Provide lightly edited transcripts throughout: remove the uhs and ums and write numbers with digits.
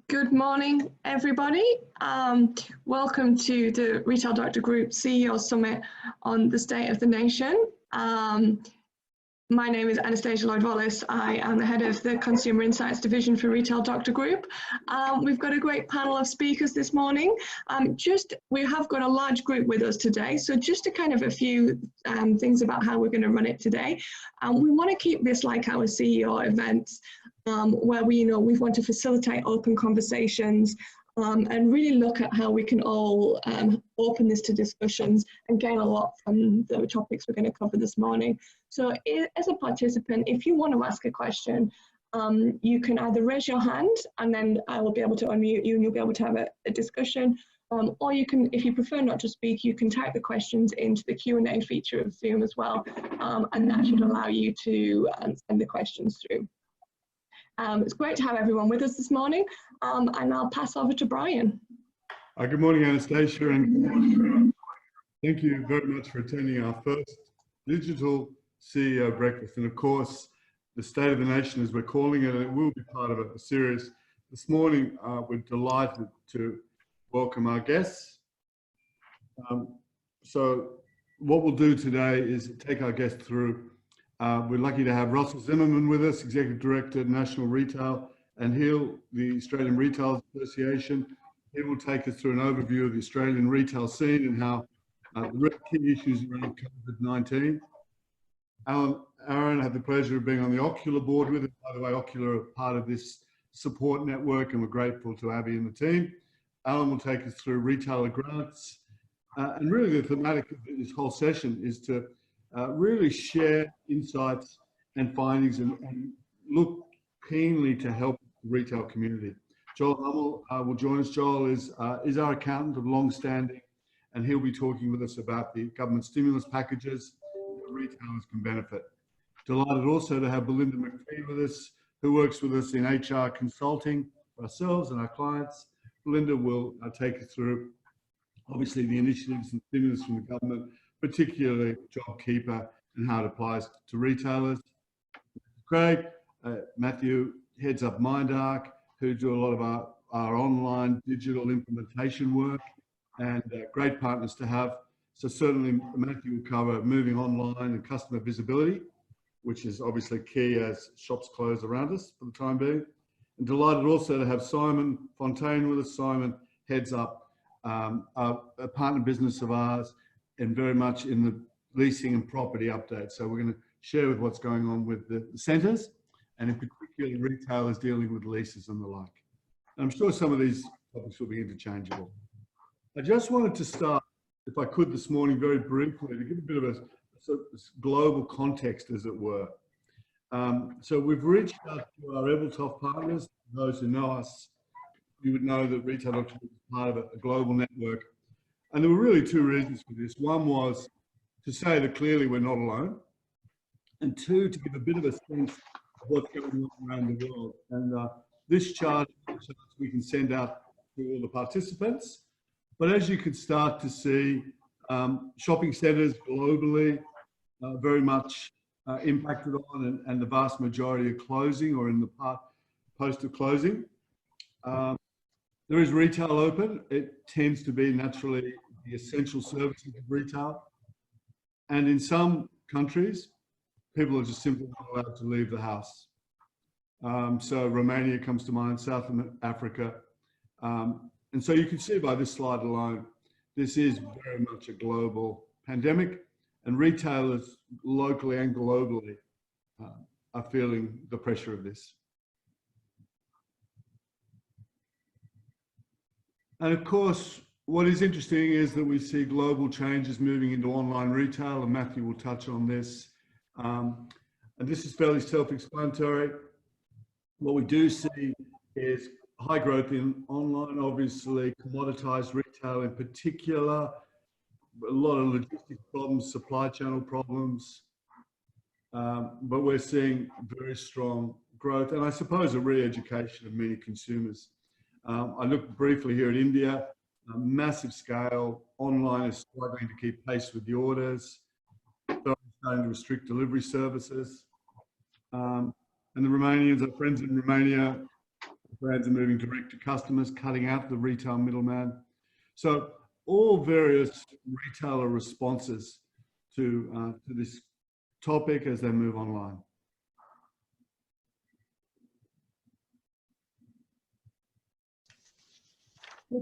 Good morning, everybody. Welcome to the Retail Doctor Group CEO Summit on the State of the Nation. My name is Anastasia Lloyd-Wallace. I am the head of the Consumer Insights Division for Retail Doctor Group. We've got a great panel of speakers this morning. We have got a large group with us today, so just a kind of a few things about how we're going to run it today. We want to keep this like our CEO events, where we want to facilitate open conversations and really look at how we can all open this to discussions and gain a lot from the topics we're going to cover this morning. So as a participant, if you want to ask a question, you can either raise your hand and then I will be able to unmute you and you'll be able to have a discussion. Or you can, if you prefer not to speak, you can type the questions into the Q&A feature of Zoom as well, and that should allow you to send the questions through. It's great to have everyone with us this morning, and I'll pass over to Brian. Good morning, Anastasia, and thank you very much for attending our first digital CEO breakfast. And of course, the State of the Nation, as we're calling it, and it will be part of a series. This morning, we're delighted to welcome our guests. So what we'll do today is take our guests through. We're lucky to have Russell Zimmerman with us, Executive Director, National Retail, and the Australian Retail Association. He will take us through an overview of the Australian retail scene and how the key issues around COVID-19. Allan, I had the pleasure of being on the Ocular board with us. By the way, Ocular are part of this support network, and we're grateful to Abby and the team. Allan will take us through retailer grants. And really the thematic of this whole session is to really share insights and findings and look keenly to help the retail community. Joel Humel will join us. Joel is our accountant of long standing, and he'll be talking with us about the government stimulus packages that retailers can benefit. Delighted also to have Belinda McPhee with us, who works with us in HR consulting for ourselves and our clients. Belinda will take us through, obviously, the initiatives and stimulus from the government, particularly JobKeeper and how it applies to retailers. Craig, Matthew heads up MindArc, who do a lot of our online digital implementation work, and great partners to have. So certainly Matthew will cover moving online and customer visibility, which is obviously key as shops close around us for the time being. And delighted also to have Simon Fonteyn with us. Simon heads up a partner business of ours, and very much in the leasing and property update. So we're going to share with what's going on with the centres, and in particular retailers dealing with leases and the like. And I'm sure some of these topics will be interchangeable. I just wanted to start, if I could this morning, very briefly, to give a bit of a sort of global context, as it were. So we've reached out to our Eveltoft partners. Those who know us, you would know that Retail Doctor Group is part of a global network. And there were really two reasons for this. One was to say that clearly we're not alone, and two, to give a bit of a sense of what's going on around the world. And this chart we can send out to all the participants. But as you can start to see, shopping centres globally very much impacted on, and the vast majority are closing or in the post of closing. There is retail open. It tends to be naturally the essential services of retail. And in some countries, people are just simply not allowed to leave the house. So Romania comes to mind, South Africa. And so you can see by this slide alone, this is very much a global pandemic, and retailers locally and globally are feeling the pressure of this. And of course, what is interesting is that we see global changes moving into online retail, and Matthew will touch on this. And this is fairly self-explanatory. What we do see is high growth in online, obviously, commoditized retail in particular, a lot of logistics problems, supply channel problems, but we're seeing very strong growth, and I suppose a re-education of many consumers. I looked briefly here at India, massive scale, online is struggling to keep pace with the orders, starting to restrict delivery services. And the Romanians, our friends in Romania, brands are moving direct to customers, cutting out the retail middleman. So all various retailer responses to this topic as they move online.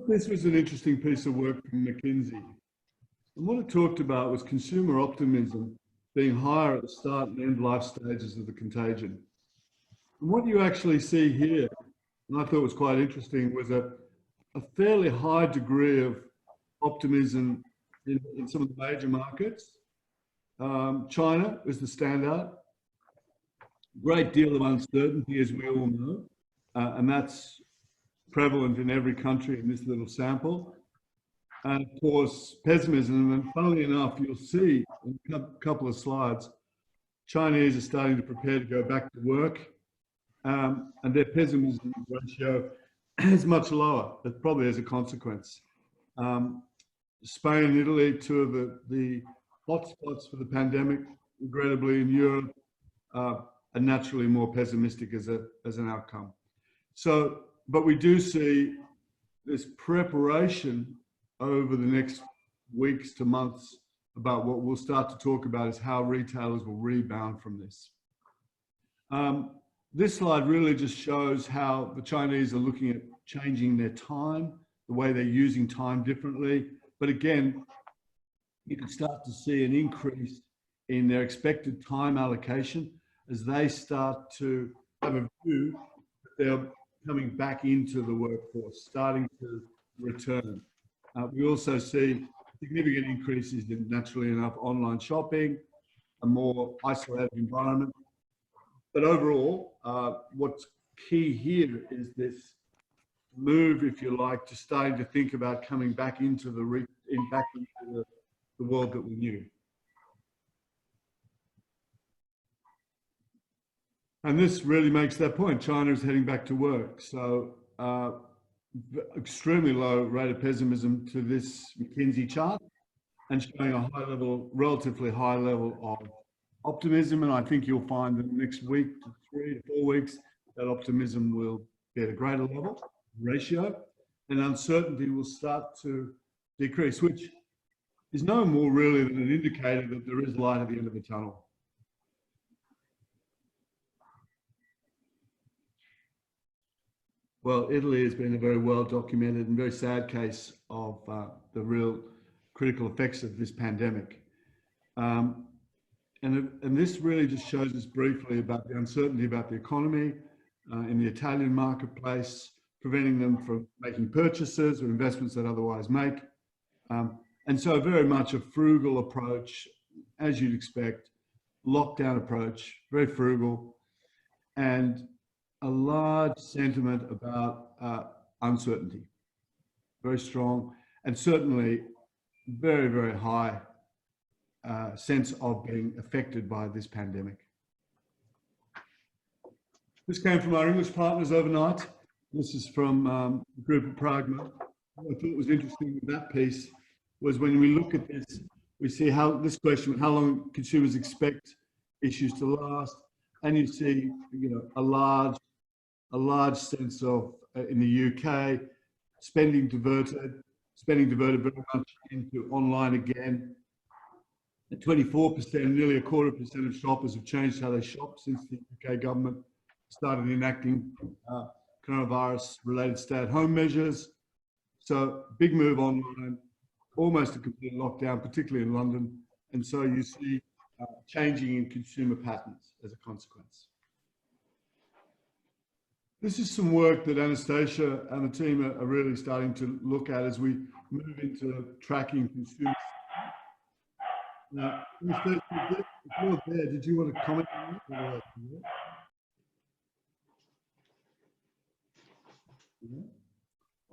This was an interesting piece of work from McKinsey. And what it talked about was consumer optimism being higher at the start and end life stages of the contagion. And what you actually see here, and I thought was quite interesting, was a fairly high degree of optimism in some of the major markets. China is the standout. Great deal of uncertainty, as we all know, and that's prevalent in every country in this little sample. And of course, pessimism, and funnily enough, you'll see in a couple of slides, Chinese are starting to prepare to go back to work, and their pessimism ratio is much lower, but probably as a consequence. Spain and Italy, two of the hotspots for the pandemic, regrettably in Europe, are naturally more pessimistic as an outcome. So, but we do see this preparation over the next weeks to months about what we'll start to talk about is how retailers will rebound from this. This slide really just shows how the Chinese are looking at changing their time, the way they're using time differently. But again, you can start to see an increase in their expected time allocation as they start to have a view that they're coming back into the workforce, starting to return. We also see significant increases in, naturally enough, online shopping, a more isolated environment. But overall, what's key here is this move, if you like, to starting to think about coming back into the world that we knew. And this really makes that point. China is heading back to work. So extremely low rate of pessimism to this McKinsey chart and showing a high level, relatively high level of optimism. And I think you'll find that the next week to 3 to 4 weeks, that optimism will be at a greater level, ratio, and uncertainty will start to decrease, which is no more really than an indicator that there is light at the end of the tunnel. Well, Italy has been a very well documented and very sad case of the real critical effects of this pandemic. And this really just shows us briefly about the uncertainty about the economy in the Italian marketplace, preventing them from making purchases or investments that otherwise make. And so very much a frugal approach, as you'd expect, lockdown approach, very frugal, and a large sentiment about uncertainty, very strong, and certainly very, very high sense of being affected by this pandemic. This came from our English partners overnight. This is from a group at Pragma. What I thought was interesting with that piece was when we look at this, we see how this question, how long consumers expect issues to last, and you see, you know, a large sense of in the UK, spending diverted very much into online again. At 24%, nearly 25% of shoppers have changed how they shop since the UK government started enacting coronavirus-related stay-at-home measures. So big move online, almost a complete lockdown, particularly in London. And so you see changing in consumer patterns as a consequence. This is some work that Anastasia and the team are really starting to look at as we move into tracking consumers. Now, Anastasia, if you're there, did you want to comment on that?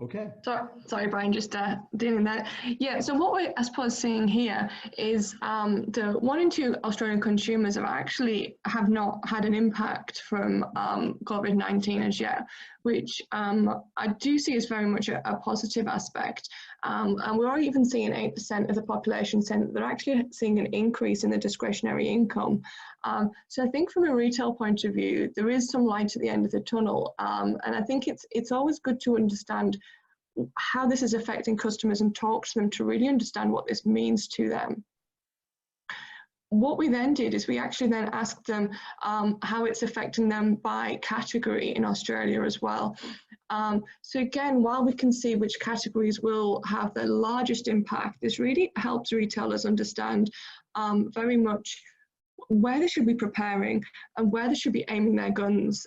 Okay. Sorry, Brian, just dealing that. Yeah, so what we're, I suppose, seeing here is the 1 in 2 Australian consumers have not had an impact from COVID-19 as yet, which I do see as very much a positive aspect. And we're even seeing 8% of the population saying that they're actually seeing an increase in the discretionary income. So I think from a retail point of view, there is some light at the end of the tunnel. And I think it's always good to understand how this is affecting customers and talk to them to really understand what this means to them. What we then did is we actually then asked them how it's affecting them by category in Australia as well. So again, while we can see which categories will have the largest impact, this really helps retailers understand very much where they should be preparing and where they should be aiming their guns.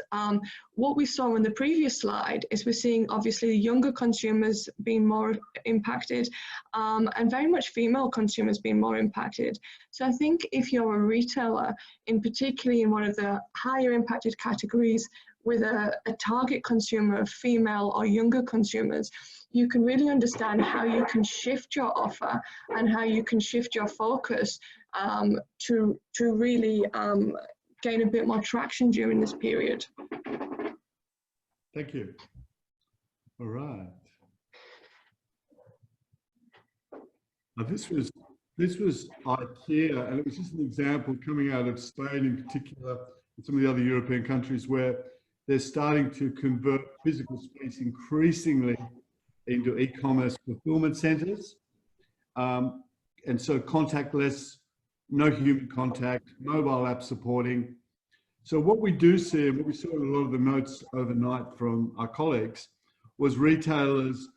What we saw on the previous slide is we're seeing obviously younger consumers being more impacted and very much female consumers being more impacted. So I think if you're a retailer, in particularly in one of the higher impacted categories with a target consumer of female or younger consumers, you can really understand how you can shift your offer and how you can shift your focus to really gain a bit more traction during this period. Thank you. All right. Now this was IKEA, and it was just an example coming out of Spain in particular, and some of the other European countries where they're starting to convert physical space increasingly into e-commerce fulfillment centers. And so contactless, no human contact, mobile app supporting. So what we do see, and what we saw in a lot of the notes overnight from our colleagues, was retailers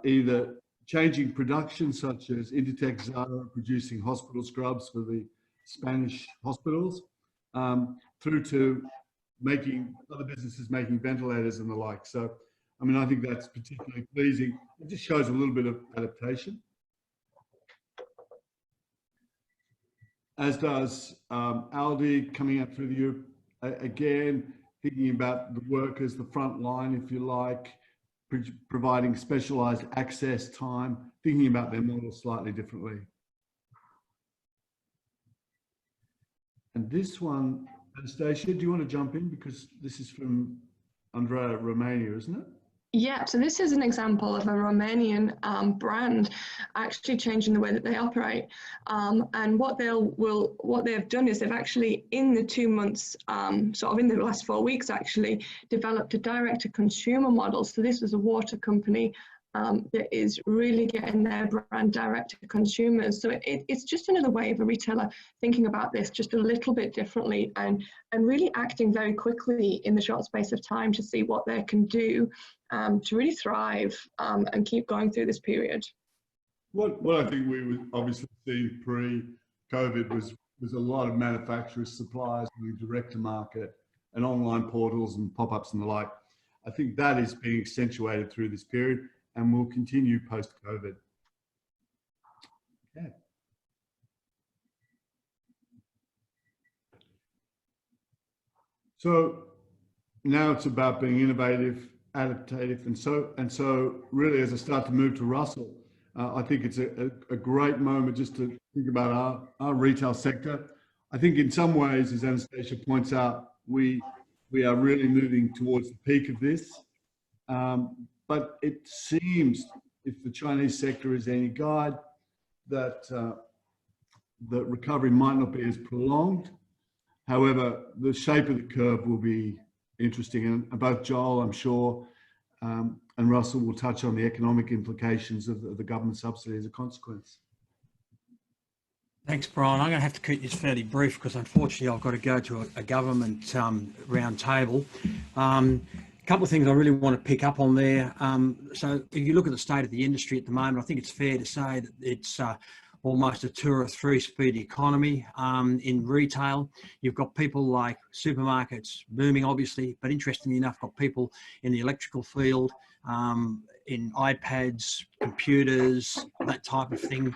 either changing production, such as Inditex, Zara producing hospital scrubs for the Spanish hospitals, through to making other businesses making ventilators and the like. So, I mean, I think that's particularly pleasing. It just shows a little bit of adaptation. As does Aldi coming up through the Europe, again, thinking about the workers, the front line, if you like, providing specialised access time, thinking about their model slightly differently. And this one, Anastasia, do you want to jump in? Because this is from Andrea, Romania, isn't it? Yeah, so this is an example of a Romanian brand actually changing the way that they operate. And what they've done is they've actually, in the 2 months, sort of in the last 4 weeks actually, developed a direct-to-consumer model. So this is a water company that is really getting their brand direct to consumers. So it's just another way of a retailer thinking about this just a little bit differently and really acting very quickly in the short space of time to see what they can do to really thrive and keep going through this period. What I think we would obviously see pre-COVID was a lot of manufacturers, suppliers doing direct to market and online portals and pop-ups and the like. I think that is being accentuated through this period and will continue post-COVID. Okay. So now it's about being innovative, adaptive, and so really, as I start to move to Russell, I think it's a great moment just to think about our retail sector. I think in some ways, as Anastasia points out, we are really moving towards the peak of this. But it seems, if the Chinese sector is any guide, that the recovery might not be as prolonged. However, the shape of the curve will be interesting, and both Joel, I'm sure, and Russell will touch on the economic implications of the government subsidy as a consequence. Thanks, Brian. I'm going to have to keep this fairly brief because unfortunately I've got to go to a government round table. A couple of things I really want to pick up on there. So if you look at the state of the industry at the moment, I think it's fair to say that it's almost a 2 or 3 speed economy in retail. You've got people like supermarkets booming, obviously, but interestingly enough, got people in the electrical field, in iPads, computers, that type of thing,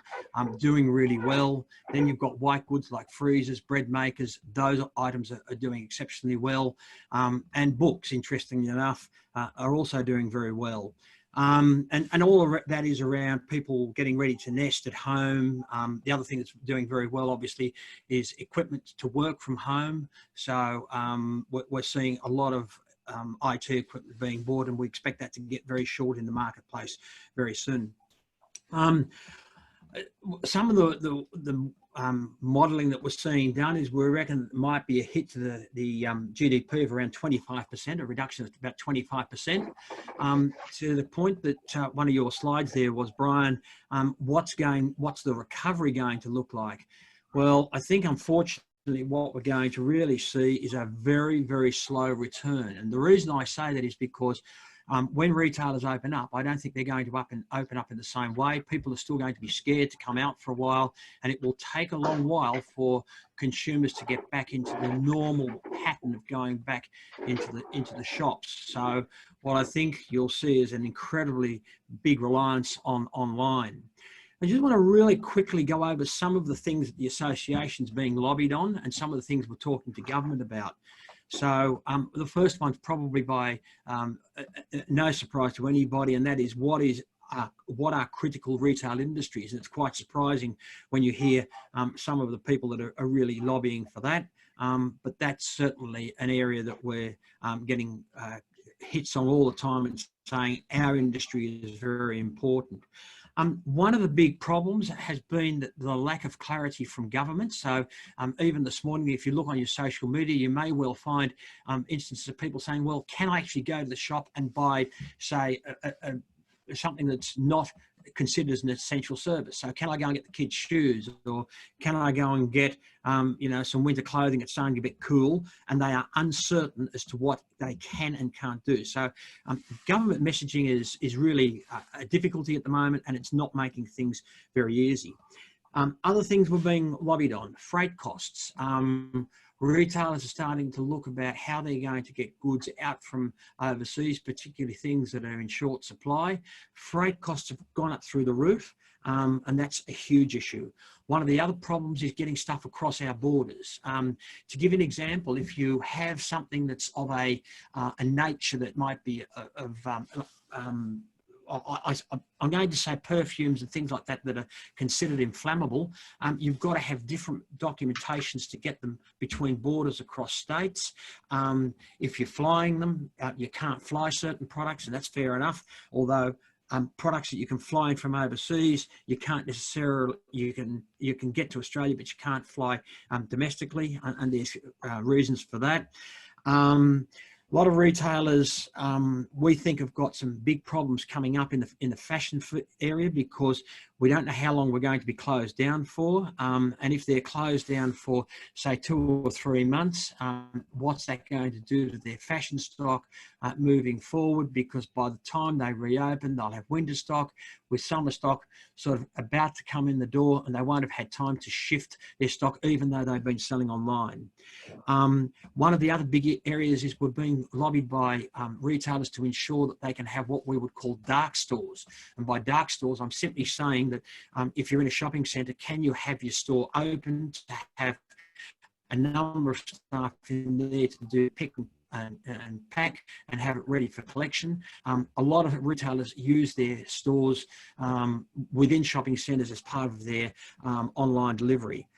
doing really well. Then you've got white goods like freezers, bread makers, those items are doing exceptionally well. And books, interestingly enough, are also doing very well. And all of that is around people getting ready to nest at home. The other thing that's doing very well, obviously, is equipment to work from home. So we're seeing a lot of IT equipment being bought, and we expect that to get very short in the marketplace very soon. Some of the modelling that we're seeing done is we reckon it might be a hit to the GDP of around 25%, a reduction of about 25%. To the point that one of your slides there was, Brian, what's the recovery going to look like? Well, I think unfortunately what we're going to really see is a very, very slow return. And the reason I say that is because when retailers open up, I don't think they're going to open up in the same way. People are still going to be scared to come out for a while, and it will take a long while for consumers to get back into the normal pattern of going back into the shops. So what I think you'll see is an incredibly big reliance on online. I just want to really quickly go over some of the things that the association's being lobbied on and some of the things we're talking to government about. So the first one's probably by no surprise to anybody, and that is what are critical retail industries. And it's quite surprising when you hear some of the people that are really lobbying for that. But that's certainly an area that we're getting hits on all the time and saying our industry is very important. One of the big problems has been the lack of clarity from government. So even this morning, if you look on your social media, you may well find instances of people saying, well, can I actually go to the shop and buy, say, something that's not considered as an essential service? So can I go and get the kids' shoes, or can I go and get some winter clothing? It's starting to get cool, and they are uncertain as to what they can and can't do. So government messaging is really a difficulty at the moment, and it's not making things very easy. Other things we're being lobbied on: freight costs. Retailers are starting to look about how they're going to get goods out from overseas, particularly things that are in short supply. Freight costs have gone up through the roof, and that's a huge issue. One of the other problems is getting stuff across our borders. To give an example, if you have something that's of a nature that might be I'm going to say perfumes and things like that that are considered inflammable, you've got to have different documentations to get them between borders across states. If you're flying them, you can't fly certain products, and that's fair enough. Although products that you can fly in from overseas, you can't necessarily, you can get to Australia, but you can't fly domestically, and there's reasons for that. A lot of retailers, we think, have got some big problems coming up in the fashion area, because we don't know how long we're going to be closed down for. And if they're closed down for, say, 2 or 3 months, what's that going to do to their fashion stock moving forward? Because by the time they reopen, they'll have winter stock, with summer stock sort of about to come in the door, and they won't have had time to shift their stock, even though they've been selling online. One of the other big areas is we're being lobbied by retailers to ensure that they can have what we would call dark stores. And by dark stores, I'm simply saying that if you're in a shopping centre, can you have your store open to have a number of staff in there to do pick and pack and have it ready for collection? A lot of retailers use their stores within shopping centres as part of their online delivery.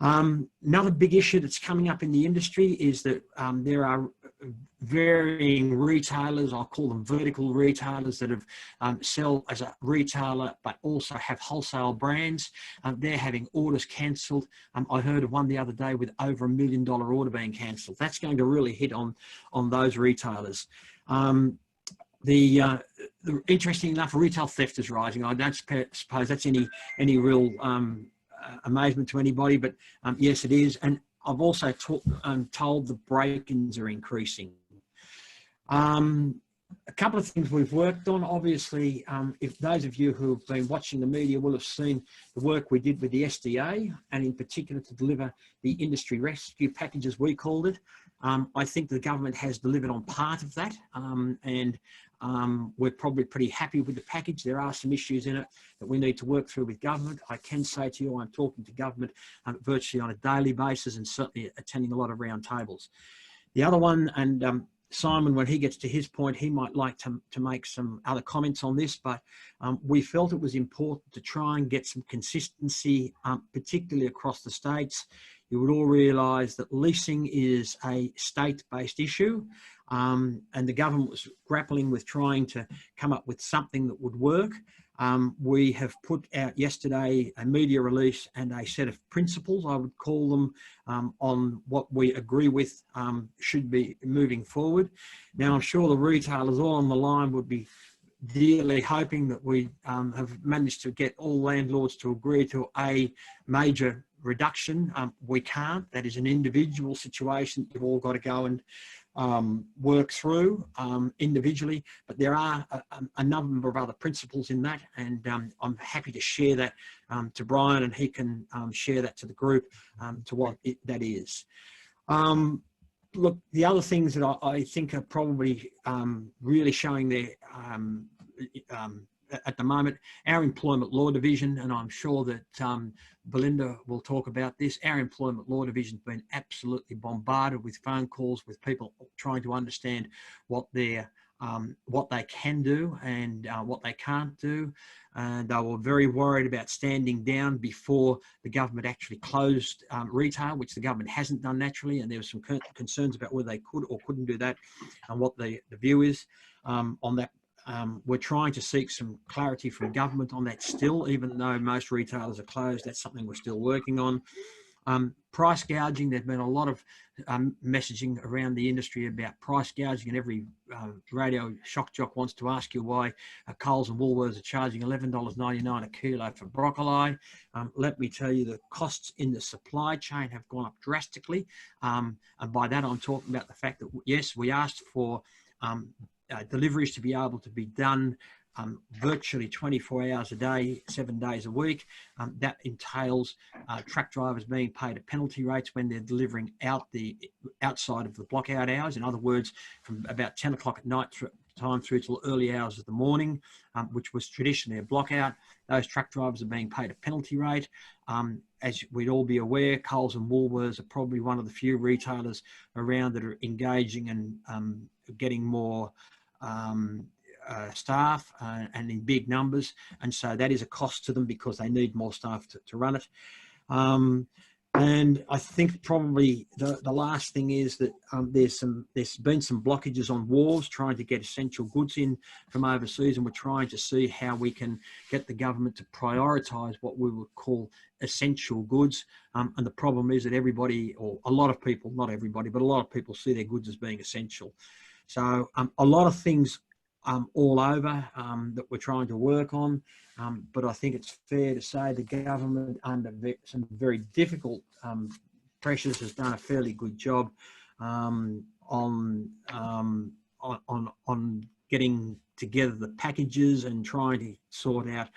Another big issue that's coming up in the industry is that there are varying retailers, I'll call them vertical retailers, that have sell as a retailer but also have wholesale brands. They're having orders cancelled. I heard of one the other day with over $1 million order being cancelled. That's going to really hit on those retailers. Interesting enough, retail theft is rising. I don't suppose that's any real amazement to anybody, but yes, it is. And I've also told the break-ins are increasing. A couple of things we've worked on, obviously, if those of you who have been watching the media will have seen the work we did with the SDA, and in particular to deliver the industry rescue package, as we called it. I think the government has delivered on part of that, and we're probably pretty happy with the package. There are some issues in it that we need to work through with government. I can say to you, I'm talking to government virtually on a daily basis, and certainly attending a lot of roundtables. The other one, and Simon, when he gets to his point, he might like to make some other comments on this, but we felt it was important to try and get some consistency, particularly across the states. You would all realise that leasing is a state-based issue, and the government was grappling with trying to come up with something that would work. We have put out yesterday a media release and a set of principles, I would call them, on what we agree with should be moving forward. Now, I'm sure the retailers all on the line would be dearly hoping that we have managed to get all landlords to agree to a major reduction. We can't. That is an individual situation you've all got to go and work through individually, but there are a number of other principles in that, and I'm happy to share that to Brian, and he can share that to the group to what that is. Look, the other things that I think are probably really showing their at the moment, our employment law division, and I'm sure that Belinda will talk about this, our employment law division has been absolutely bombarded with phone calls with people trying to understand what they can do and what they can't do. And they were very worried about standing down before the government actually closed retail, which the government hasn't done naturally. And there were some concerns about whether they could or couldn't do that and what the view is on that. We're trying to seek some clarity from government on that still, even though most retailers are closed. That's something we're still working on. Price gouging, there's been a lot of messaging around the industry about price gouging, and every radio shock jock wants to ask you why Coles and Woolworths are charging $11.99 a kilo for broccoli. Let me tell you, the costs in the supply chain have gone up drastically. And by that, I'm talking about the fact that, yes, we asked for deliveries to be able to be done virtually 24 hours a day, 7 days a week. That entails truck drivers being paid at penalty rates when they're delivering outside of the block out hours. In other words, from about 10 o'clock at night time through till early hours of the morning, which was traditionally a block out. Those truck drivers are being paid a penalty rate. As we'd all be aware, Coles and Woolworths are probably one of the few retailers around that are engaging and getting more staff and in big numbers, and so that is a cost to them because they need more staff to run it. And I think probably the last thing is that there's been some blockages on wharves trying to get essential goods in from overseas, and we're trying to see how we can get the government to prioritise what we would call essential goods. And the problem is that everybody, or a lot of people, not everybody, but a lot of people see their goods as being essential. So a lot of things all over that we're trying to work on, but I think it's fair to say the government, under some very difficult pressures, has done a fairly good job on getting together the packages and trying to sort out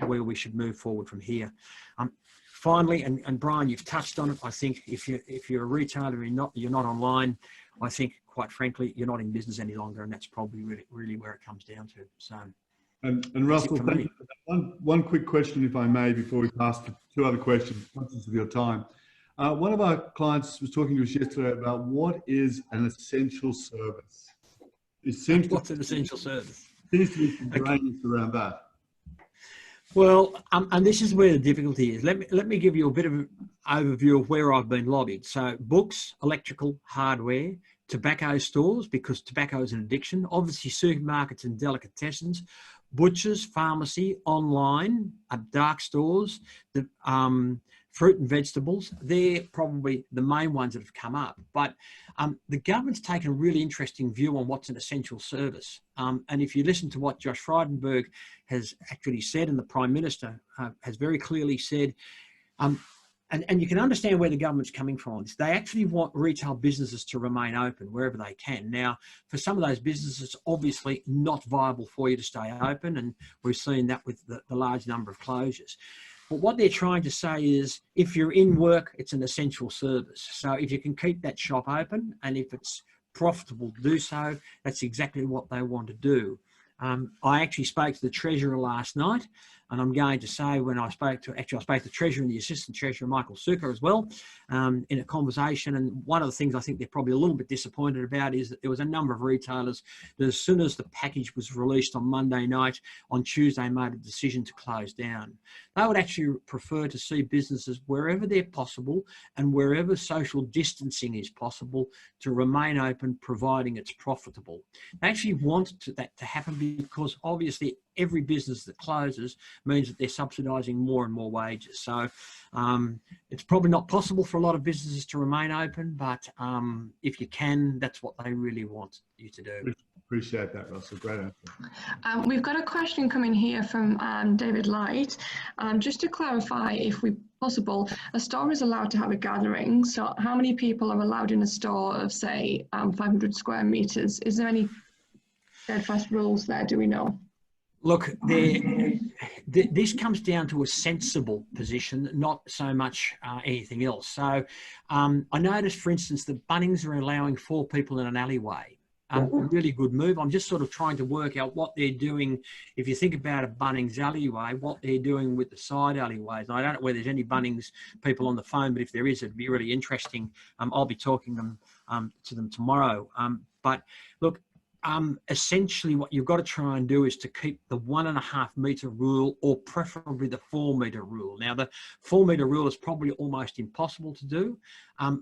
where we should move forward from here. Finally, and Brian, you've touched on it. I think if you're a retailer and you're not online, I think, quite frankly, you're not in business any longer, and that's probably really where it comes down to. So, and Russell, thank you for that. One quick question, if I may, before we pass to two other questions, conscious of your time. One of our clients was talking to us yesterday about what is an essential service. It seems what's an essential service? Seems to be some grayness around that. Well, and this is where the difficulty is. Let me give you a bit of an overview of where I've been lobbied. So books, electrical, hardware, tobacco stores, because tobacco is an addiction, obviously supermarkets and delicatessens, butchers, pharmacy, online, dark stores, the fruit and vegetables. They're probably the main ones that have come up. But the government's taken a really interesting view on what's an essential service. And if you listen to what Josh Frydenberg has actually said, and the Prime Minister has very clearly said, and you can understand where the government's coming from. They actually want retail businesses to remain open wherever they can. Now, for some of those businesses, it's obviously not viable for you to stay open, and we've seen that with the large number of closures. But what they're trying to say is, if you're in work, it's an essential service. So if you can keep that shop open, and if it's profitable to do so, that's exactly what they want to do. I actually spoke to the Treasurer last night, And I'm going to say, when I spoke to the Treasurer and the Assistant Treasurer, Michael Suker, as well, in a conversation. And one of the things I think they're probably a little bit disappointed about is that there was a number of retailers that, as soon as the package was released on Monday night, on Tuesday made a decision to close down. They would actually prefer to see businesses, wherever they're possible and wherever social distancing is possible, to remain open, providing it's profitable. They actually want that to happen, because obviously every business that closes means that they're subsidising more and more wages. So it's probably not possible for a lot of businesses to remain open, but if you can, that's what they really want you to do. Appreciate that, Russell. Great answer. We've got a question coming here from David Light. Just to clarify, if possible, a store is allowed to have a gathering. So how many people are allowed in a store of, say, 500 square meters? Is there any steadfast rules there? Do we know? Look, this comes down to a sensible position, not so much anything else. So I noticed, for instance, that Bunnings are allowing 4 people in an alleyway. A really good move. I'm just sort of trying to work out what they're doing. If you think about a Bunnings alleyway, what they're doing with the side alleyways. And I don't know whether there's any Bunnings people on the phone, but if there is, it'd be really interesting. I'll be talking to them tomorrow. But look, essentially what you've got to try and do is to keep the 1.5 metre rule, or preferably the 4 metre rule. Now, the 4 metre rule is probably almost impossible to do,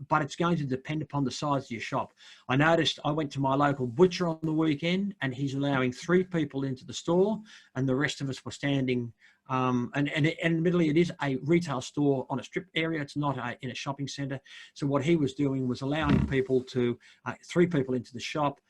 but it's going to depend upon the size of your shop. I noticed, I went to my local butcher on the weekend, and he's allowing 3 people into the store, and the rest of us were standing. And admittedly, it is a retail store on a strip area. It's not in a shopping centre. So what he was doing was allowing people to, 3 people into the shop.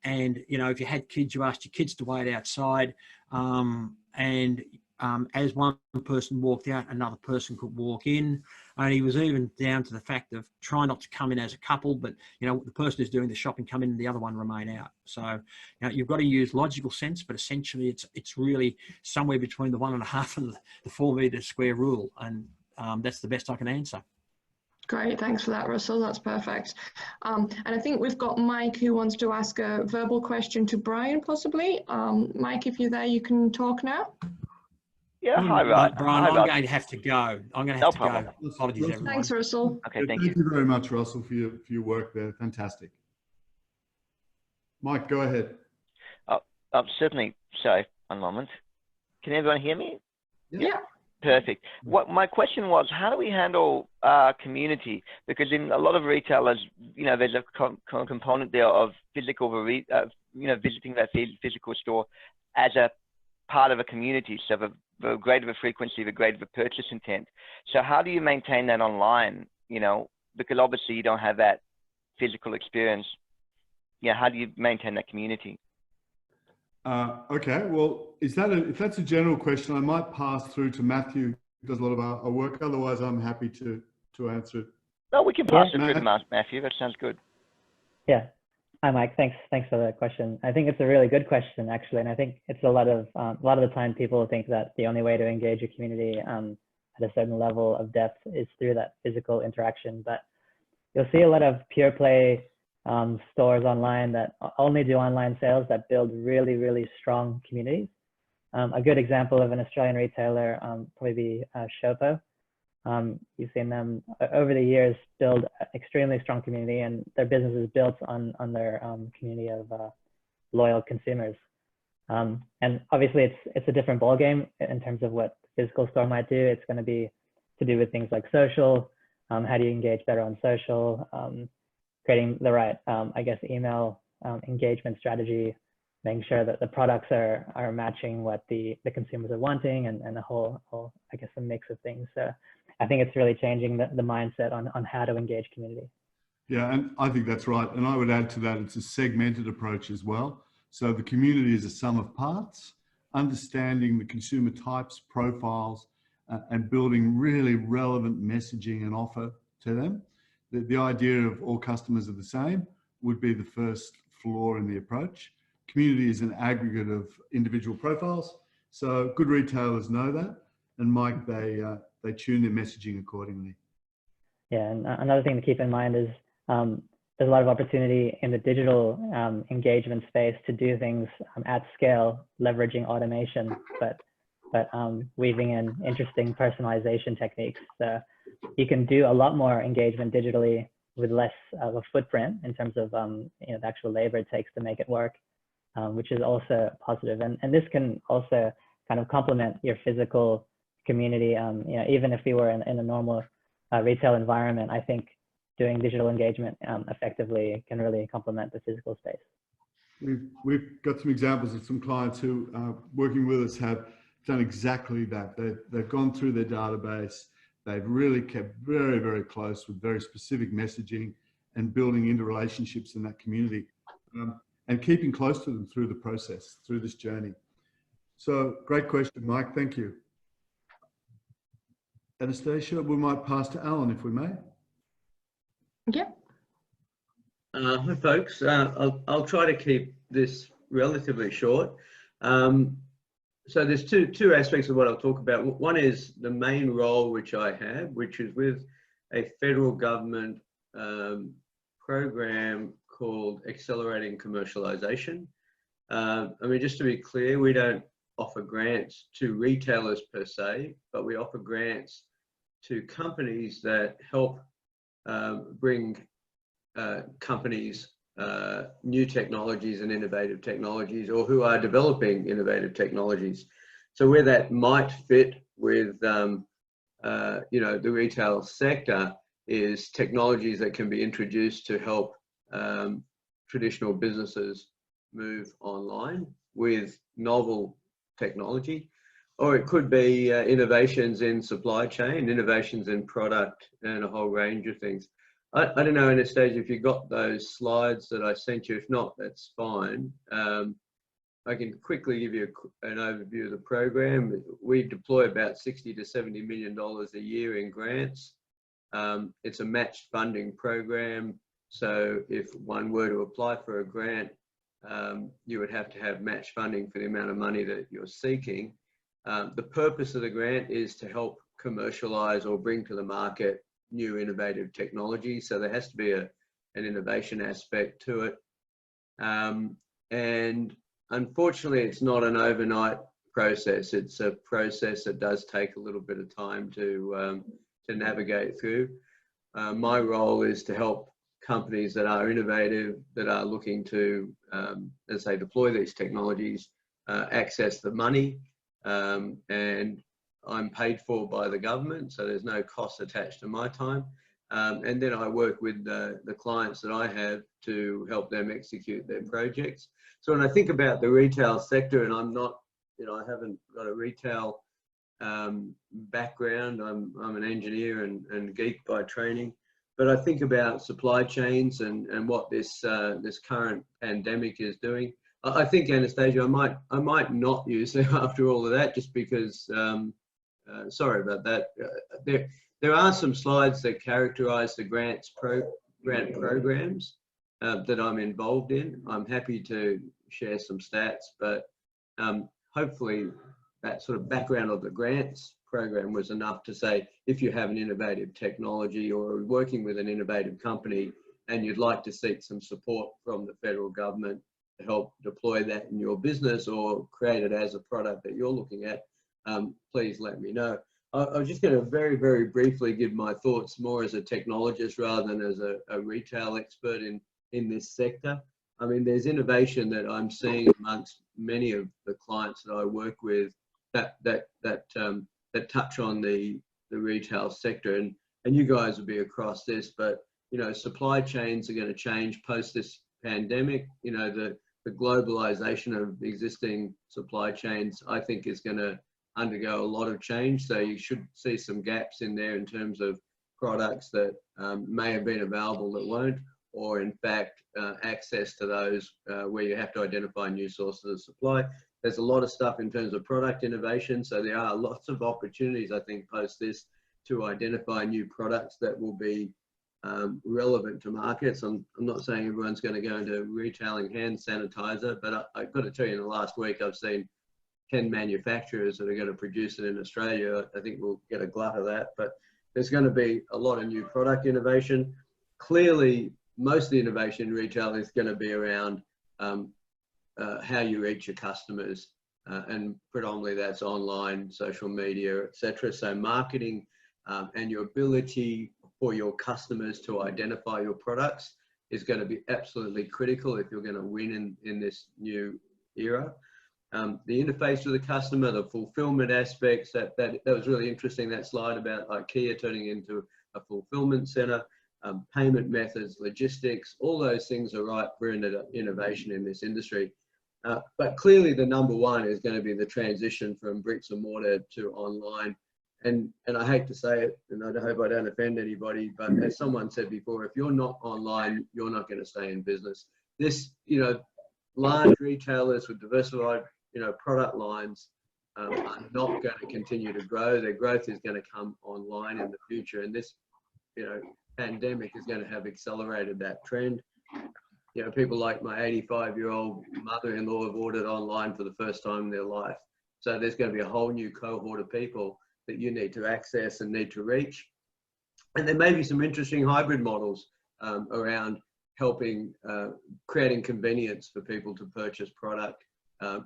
And, you know, if you had kids, you asked your kids to wait outside. As one person walked out, another person could walk in. And he was even down to the fact of try not to come in as a couple, but, you know, the person who's doing the shopping come in and the other one remain out. So, you know, you've got to use logical sense, but essentially it's really somewhere between the 1.5 and the 4 metre square rule. And that's the best I can answer. Great, thanks for that, Russell. That's perfect. And I think we've got Mike who wants to ask a verbal question to Brian, possibly. Mike, if you're there, you can talk now. Yeah, hi, Brian. I'm going to have to go. I'm going to have to go. Apologies, everyone. Thanks, Russell. Okay, thank you very much, Russell, for your work there. Fantastic. Mike, go ahead. Certainly. Sorry, one moment. Can everyone hear me? Yeah. Perfect. What my question was, how do we handle community? Because in a lot of retailers, you know, there's a component there of physical, visiting that physical store as a part of a community. So the greater the frequency, the greater the purchase intent. So how do you maintain that online? You know, because obviously you don't have that physical experience. Yeah, how do you maintain that community? Okay, well, if that's a general question, I might pass through to Matthew, who does a lot of our work. Otherwise, I'm happy to answer it. No, we can pass it through to Matthew. That sounds good. Yeah. Hi, Mike. Thanks for the question. I think it's a really good question, actually, and I think it's a lot of the time people think that the only way to engage a community at a certain level of depth is through that physical interaction. But you'll see a lot of pure play stores online that only do online sales that build really, really strong communities. A good example of an Australian retailer probably be Shopo. You've seen them over the years build extremely strong community, and their business is built on their community of loyal consumers. And obviously it's a different ballgame in terms of what the physical store might do. It's going to be to do with things like social. How do you engage better on social? Creating the right, I guess, email engagement strategy, making sure that the products are matching what the consumers are wanting, and the whole, I guess, a mix of things. So I think it's really changing the mindset on how to engage community. Yeah, and I think that's right. And I would add to that, it's a segmented approach as well. So the community is a sum of parts, understanding the consumer types, profiles, and building really relevant messaging and offer to them. The idea of all customers are the same would be the first flaw in the approach. Community is an aggregate of individual profiles. So good retailers know that. And Mike, they tune their messaging accordingly. Yeah, and another thing to keep in mind is there's a lot of opportunity in the digital engagement space to do things at scale, leveraging automation. But but weaving in interesting personalization techniques. So you can do a lot more engagement digitally with less of a footprint in terms of you know, the actual labor it takes to make it work, which is also positive. And this can also kind of complement your physical community. You know, even if we were in a normal retail environment, I think doing digital engagement effectively can really complement the physical space. We've got some examples of some clients who working with us have done exactly that. They've gone through their database. They've really kept very, very close with very specific messaging and building into relationships in that community and keeping close to them through the process, through this journey. So great question, Mike. Thank you. Anastasia, we might pass to Allan if we may. Yeah. Hi folks, I'll try to keep this relatively short. So there's two aspects of what I'll talk about. One is the main role which I have, which is with a federal government program called Accelerating Commercialisation. I mean, just to be clear, we don't offer grants to retailers per se, but we offer grants to companies that help bring companies new technologies and innovative technologies, or who are developing innovative technologies. So where that might fit with you know, the retail sector is technologies that can be introduced to help traditional businesses move online with novel technology, or it could be innovations in supply chain, innovations in product, and a whole range of things. I don't know, Anastasia, if you got those slides that I sent you. If not, that's fine. I can quickly give you an overview of the program. We deploy about $60 to $70 million a year in grants. It's a matched funding program. So if one were to apply for a grant, you would have to have match funding for the amount of money that you're seeking. The purpose of the grant is to help commercialize or bring to the market new innovative technology. So there has to be an innovation aspect to it. And unfortunately, it's not an overnight process. It's a process that does take a little bit of time to navigate through. My role is to help companies that are innovative, that are looking to, as they deploy these technologies, access the money, and I'm paid for by the government, so there's no cost attached to my time. And then I work with the clients that I have to help them execute their projects. So when I think about the retail sector, and I'm not, you know, I haven't got a retail background. I'm an engineer and geek by training. But I think about supply chains and what this this current pandemic is doing. I think, Anastasia, I might not use them after all of that, just because. Sorry about that. There are some slides that characterise the grant programs that I'm involved in. I'm happy to share some stats, but hopefully that sort of background of the grants program was enough to say, if you have an innovative technology or working with an innovative company and you'd like to seek some support from the federal government to help deploy that in your business or create it as a product that you're looking at, please let me know. I was just going to very, very briefly give my thoughts more as a technologist rather than as a retail expert in this sector. I mean, there's innovation that I'm seeing amongst many of the clients that I work with that touch on the retail sector, and you guys will be across this, but you know, supply chains are going to change post this pandemic. You know, the globalization of existing supply chains, I think, is going to undergo a lot of change. So you should see some gaps in there in terms of products that may have been available that won't, or in fact access to those where you have to identify new sources of supply. There's a lot of stuff in terms of product innovation. So there are lots of opportunities, I think, post this to identify new products that will be relevant to markets. I'm not saying everyone's going to go into retailing hand sanitizer, but I've got to tell you, in the last week, I've seen 10 manufacturers that are going to produce it in Australia. I think we'll get a glut of that, but there's going to be a lot of new product innovation. Clearly, most of the innovation in retail is going to be around how you reach your customers. and predominantly that's online, social media, etc. So marketing and your ability for your customers to identify your products is going to be absolutely critical if you're going to win in this new era. The interface with the customer, the fulfillment aspects, that was really interesting, that slide about IKEA turning into a fulfillment center, payment methods, logistics, all those things are ripe for innovation in this industry. But clearly the number one is going to be the transition from bricks and mortar to online. And I hate to say it, and I hope I don't offend anybody, but as someone said before, if you're not online, you're not going to stay in business. This, large retailers with diversified, product lines are not going to continue to grow. Their growth is going to come online in the future. And this, pandemic is going to have accelerated that trend. People like my 85-year-old mother-in-law have ordered online for the first time in their life. So there's going to be a whole new cohort of people that you need to access and need to reach. And there may be some interesting hybrid models around helping creating convenience for people to purchase product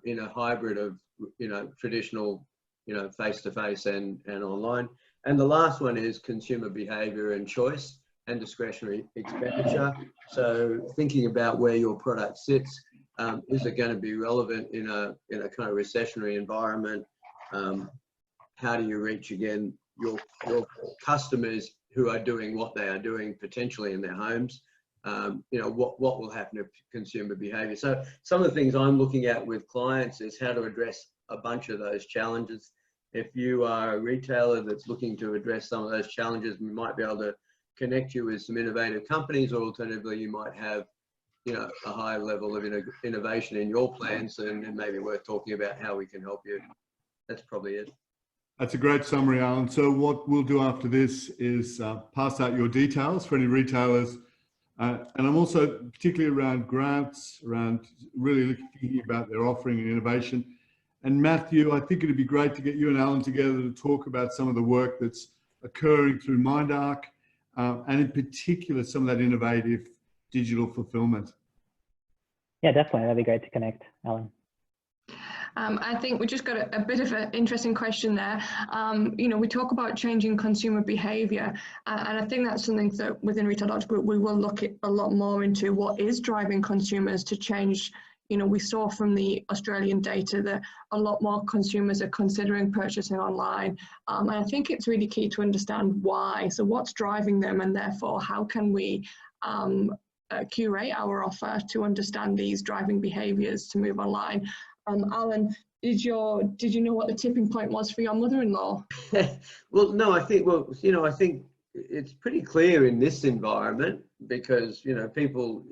in a hybrid of, traditional, face-to-face and online. And the last one is consumer behavior and choice and discretionary expenditure. So thinking about where your product sits, is it going to be relevant in a kind of recessionary environment? How do you reach, again, your customers who are doing what they are doing potentially in their homes? What will happen to consumer behavior? So some of the things I'm looking at with clients is how to address a bunch of those challenges. If you are a retailer that's looking to address some of those challenges, we might be able to connect you with some innovative companies, or alternatively, you might have, a high level of innovation in your plans, and it may be worth talking about how we can help you. That's probably it. That's a great summary, Alan. So what we'll do after this is pass out your details for any retailers. And I'm also particularly around grants, around really thinking about their offering and innovation. And Matthew, I think it'd be great to get you and Alan together to talk about some of the work that's occurring through MindArc, and in particular, some of that innovative digital fulfillment. Yeah, definitely. That'd be great to connect, Alan. I think we just got a bit of an interesting question there. We talk about changing consumer behaviour, and I think that's something that within Retail Doctor Group we will look at a lot more into what is driving consumers to change. We saw from the Australian data that a lot more consumers are considering purchasing online, and I think it's really key to understand why. So what's driving them, and therefore how can we curate our offer to understand these driving behaviours to move online? Alan, did you know what the tipping point was for your mother-in-law? Well, no, I think it's pretty clear in this environment because, people,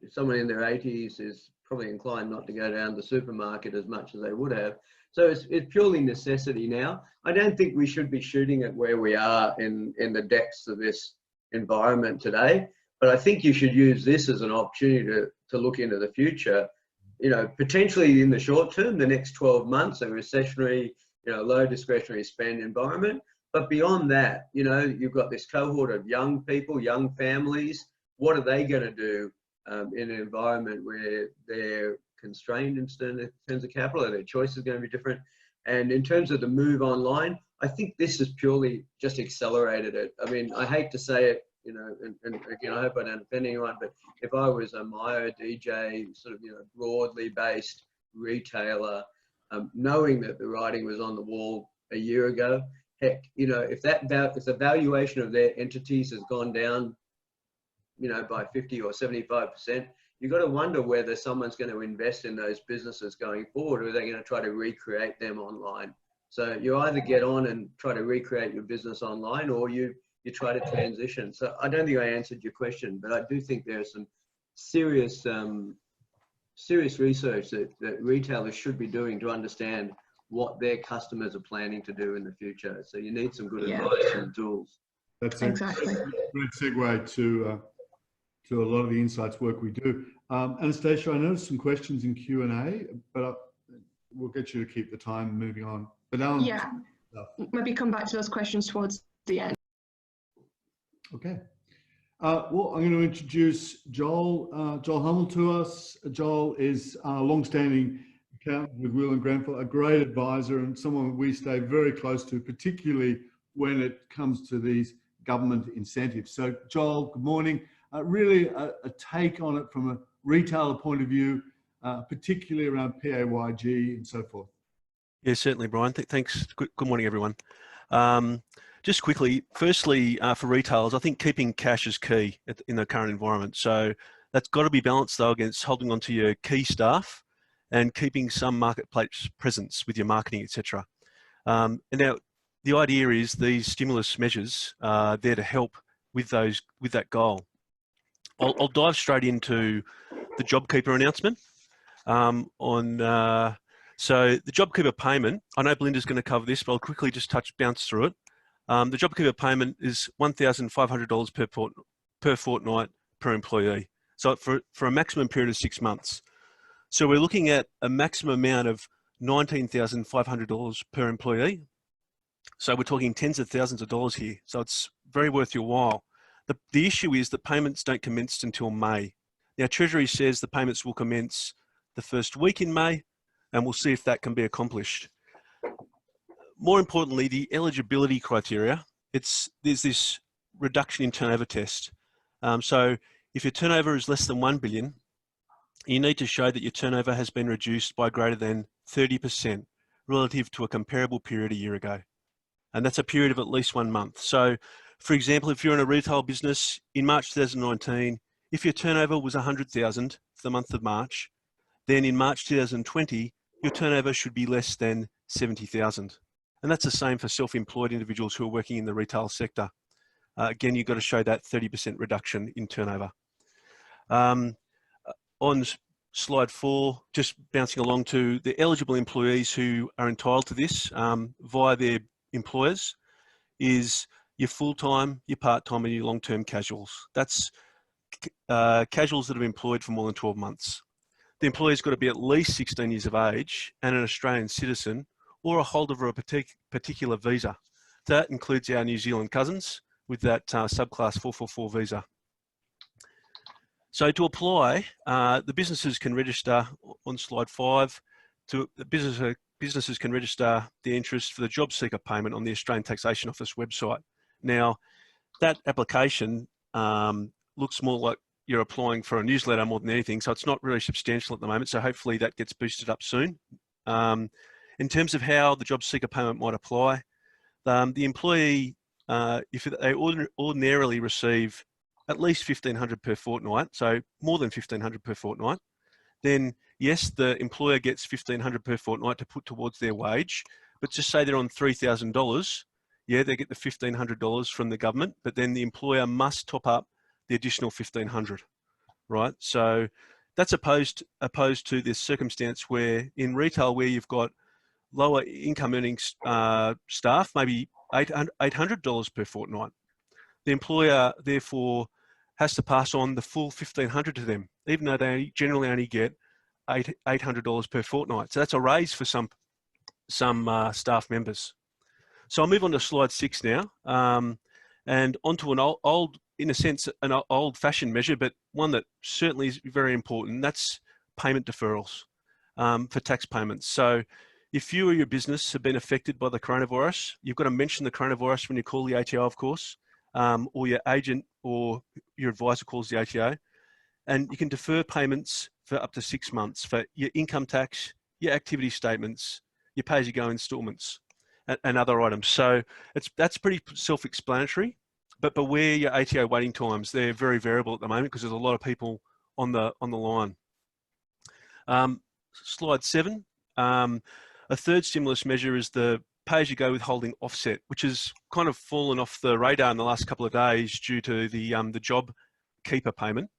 someone in their 80s is probably inclined not to go down to the supermarket as much as they would have. So it's purely necessity now. I don't think we should be shooting at where we are in the depths of this environment today, but I think you should use this as an opportunity to look into the future. Potentially in the short term, the next 12 months, a recessionary, low discretionary spend environment. But beyond that, you've got this cohort of young people, young families. What are they going to do in an environment where they're constrained in terms of capital? Their choice is going to be different. And in terms of the move online, I think this has purely just accelerated it. I mean, I hate to say it, and again, I hope I don't offend anyone, but if I was a Myo DJ, sort of, broadly based retailer, knowing that the writing was on the wall a year ago, heck, if the valuation of their entities has gone down, by 50 or 75%, you've got to wonder whether someone's going to invest in those businesses going forward, or are they going to try to recreate them online? So you either get on and try to recreate your business online, or you try to transition. So I don't think I answered your question, but I do think there's some serious research that retailers should be doing to understand what their customers are planning to do in the future. So you need some good advice and tools. That's exactly a great segue to a lot of the insights work we do. Anastasia, I noticed some questions in Q&A, but we'll get you to keep the time moving on. But Alan, maybe come back to those questions towards the end. Okay. Well, I'm going to introduce Joel Humel to us. Joel is a long-standing accountant with Will and Grenfell, a great advisor and someone that we stay very close to, particularly when it comes to these government incentives. So Joel, good morning. Really a take on it from a retailer point of view, particularly around PAYG and so forth. Yeah, certainly, Brian. Thanks. Good morning, everyone. Just quickly, firstly, for retailers, I think keeping cash is key in the current environment. So that's got to be balanced, though, against holding on to your key staff and keeping some marketplace presence with your marketing, etc. And now, the idea is these stimulus measures are there to help with that goal. I'll dive straight into the JobKeeper announcement. So the JobKeeper payment, I know Belinda's going to cover this, but I'll quickly just bounce through it. The JobKeeper payment is $1,500 per fortnight per employee. So for a maximum period of 6 months. So we're looking at a maximum amount of $19,500 per employee. So we're talking tens of thousands of dollars here. So it's very worth your while. The issue is that payments don't commence until May. Now, Treasury says the payments will commence the first week in May, and we'll see if that can be accomplished. More importantly, the eligibility criteria, there's this reduction in turnover test. So if your turnover is less than 1 billion, you need to show that your turnover has been reduced by greater than 30% relative to a comparable period a year ago. And that's a period of at least 1 month. So for example, if you're in a retail business in March 2019, if your turnover was 100,000 for the month of March, then in March 2020, your turnover should be less than 70,000. And that's the same for self-employed individuals who are working in the retail sector. Again, you've got to show that 30% reduction in turnover. On slide 4, just bouncing along to the eligible employees who are entitled to this via their employers is your full-time, your part-time and your long-term casuals. That's casuals that have been employed for more than 12 months. The employee's got to be at least 16 years of age and an Australian citizen or a holder of a particular visa. That includes our New Zealand cousins with that subclass 444 visa. So to apply, the businesses can register on slide 5. Businesses can register their interest for the job seeker payment on the Australian Taxation Office website. Now, that application looks more like you're applying for a newsletter more than anything, so it's not really substantial at the moment, so hopefully that gets boosted up soon. In terms of how the job seeker payment might apply, the employee, if they ordinarily receive at least $1,500 per fortnight, so more than $1,500 per fortnight, then yes, the employer gets $1,500 per fortnight to put towards their wage, but just say they're on $3,000, yeah, they get the $1,500 from the government, but then the employer must top up the additional $1,500, right? So that's opposed to this circumstance where in retail where you've got lower income earning staff, maybe $800 per fortnight. The employer therefore has to pass on the full $1,500 to them, even though they generally only get $800 per fortnight. So that's a raise for some staff members. So I'll move on to slide 6 now, and onto an old, in a sense, an old-fashioned measure, but one that certainly is very important. That's payment deferrals for tax payments. So if you or your business have been affected by the coronavirus, you've got to mention the coronavirus when you call the ATO, of course, or your agent or your advisor calls the ATO, and you can defer payments for up to 6 months for your income tax, your activity statements, your pay-as-you-go installments, and other items. So that's pretty self-explanatory, but beware your ATO waiting times. They're very variable at the moment because there's a lot of people on the line. Slide 7. A third stimulus measure is the pay-as-you-go withholding offset, which has kind of fallen off the radar in the last couple of days due to the JobKeeper payment.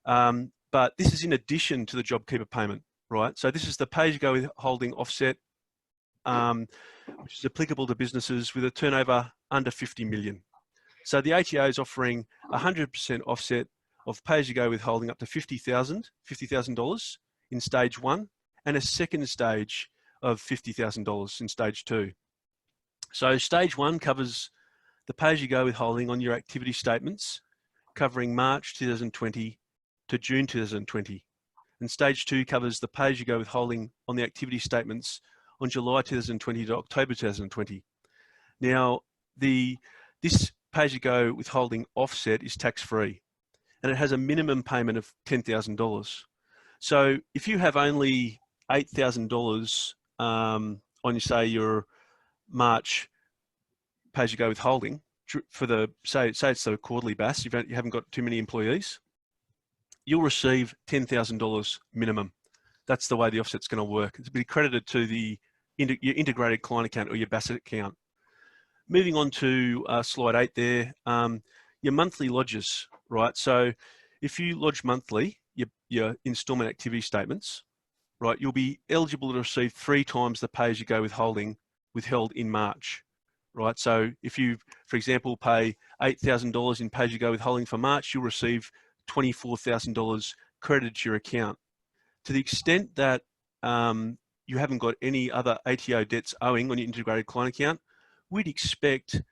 But this is in addition to the JobKeeper payment, right? So this is the pay-as-you-go withholding offset, which is applicable to businesses with a turnover under 50 million. So the ATO is offering 100% offset of pay-as-you-go withholding up to $50,000 in stage 1, and a second stage of $50,000 in stage 2. So stage 1 covers the pay-as-you-go withholding on your activity statements, covering March 2020 to June 2020. And stage 2 covers the pay-as-you-go withholding on the activity statements on July 2020 to October 2020. Now, this pay-as-you-go withholding offset is tax-free, and it has a minimum payment of $10,000. So if you have only $8,000 on, say, your March pay-as-you-go withholding for the, say it's the quarterly BAS, you haven't got too many employees, you'll receive $10,000 minimum. That's the way the offset's going to work. It's be credited to your integrated client account or your BAS account. Moving on to slide 8 there, your monthly lodges, right? So if you lodge monthly, your instalment activity statements, right, you'll be eligible to receive 3 times the pay-as-you-go withholding withheld in March, right? So if you, for example, pay $8,000 in pay-as-you-go withholding for March, you'll receive $24,000 credited to your account. To the extent that you haven't got any other ATO debts owing on your integrated client account, we'd expect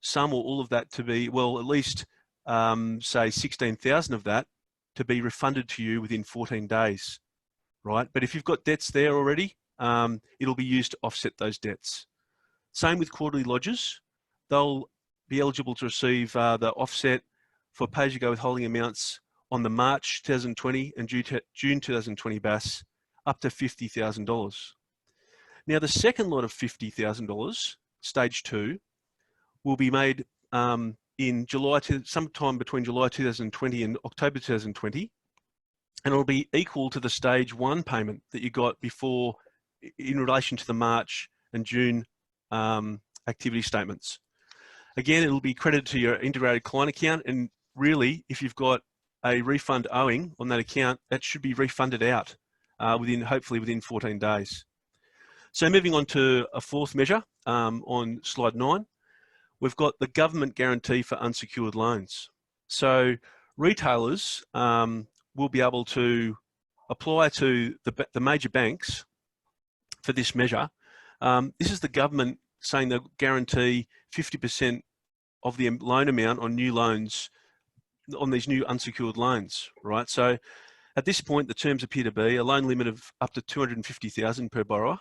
some or all of that to be, well, at least say 16,000 of that to be refunded to you within 14 days, right? But if you've got debts there already, it'll be used to offset those debts. Same with quarterly lodges. They'll be eligible to receive the offset for pay-as-you-go withholding amounts on the March 2020 and June 2020 BAS up to $50,000. Now, the second lot of $50,000, stage 2, will be made in sometime between July 2020 and October 2020, and it'll be equal to the stage 1 payment that you got before in relation to the March and June activity statements. Again, it'll be credited to your integrated client account, and really, if you've got a refund owing on that account, that should be refunded out hopefully within 14 days. So moving on to a 4th measure on slide 9, we've got the government guarantee for unsecured loans. So retailers will be able to apply to the major banks for this measure. This is the government saying they'll guarantee 50% of the loan amount on new loans, on these new unsecured loans, right? So at this point, the terms appear to be a loan limit of up to $250,000 per borrower.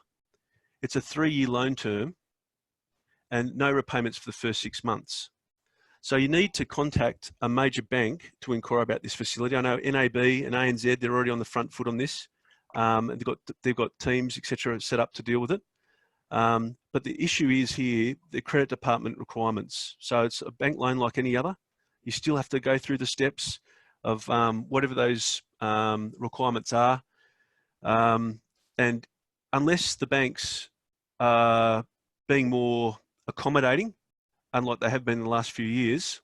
It's a 3-year loan term and no repayments for the first 6 months. So you need to contact a major bank to inquire about this facility. I know NAB and ANZ, they're already on the front foot on this. And they've got teams, etc., set up to deal with it. But the issue is here, the credit department requirements. So it's a bank loan like any other. You still have to go through the steps of whatever those requirements are. And unless the banks are being more accommodating, unlike they have been in the last few years,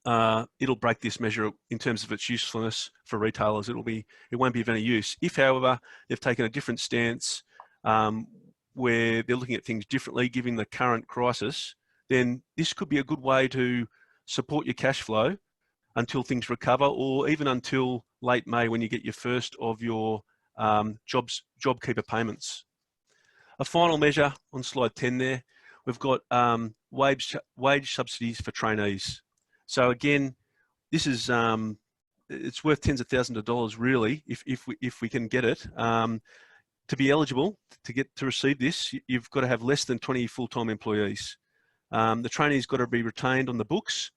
it'll break this measure in terms of its usefulness for retailers. It won't be of any use. If, however, they've taken a different stance where they're looking at things differently, given the current crisis, then this could be a good way to support your cash flow until things recover, or even until late May when you get your first of your JobKeeper payments. A final measure on slide 10 there, we've got wage subsidies for trainees. So again, this is it's worth tens of thousands of dollars really if we can get it. To be eligible to receive this, you've got to have less than 20 full-time employees. The trainee's got to be retained on the books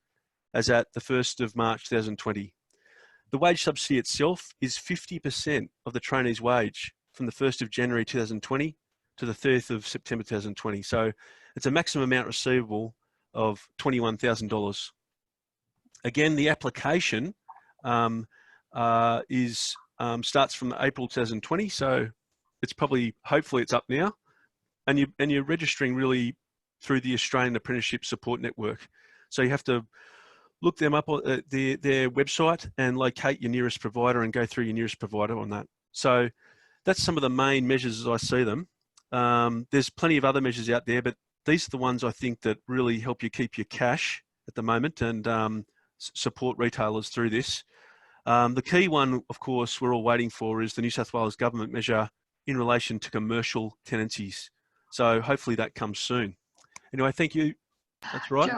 as at the 1st of March 2020. The wage subsidy itself is 50% of the trainee's wage from the 1st of January 2020 to the 30th of September 2020. So it's a maximum amount receivable of $21,000. Again, the application starts from April 2020, so it's hopefully it's up now, and you're registering really through the Australian Apprenticeship Support Network. So you have to look them up on their website and locate your nearest provider and go through your nearest provider on that. So that's some of the main measures as I see them. There's plenty of other measures out there, but these are the ones I think that really help you keep your cash at the moment and support retailers through this. The key one, of course, we're all waiting for is the New South Wales government measure in relation to commercial tenancies. So hopefully that comes soon. Anyway, thank you. That's right.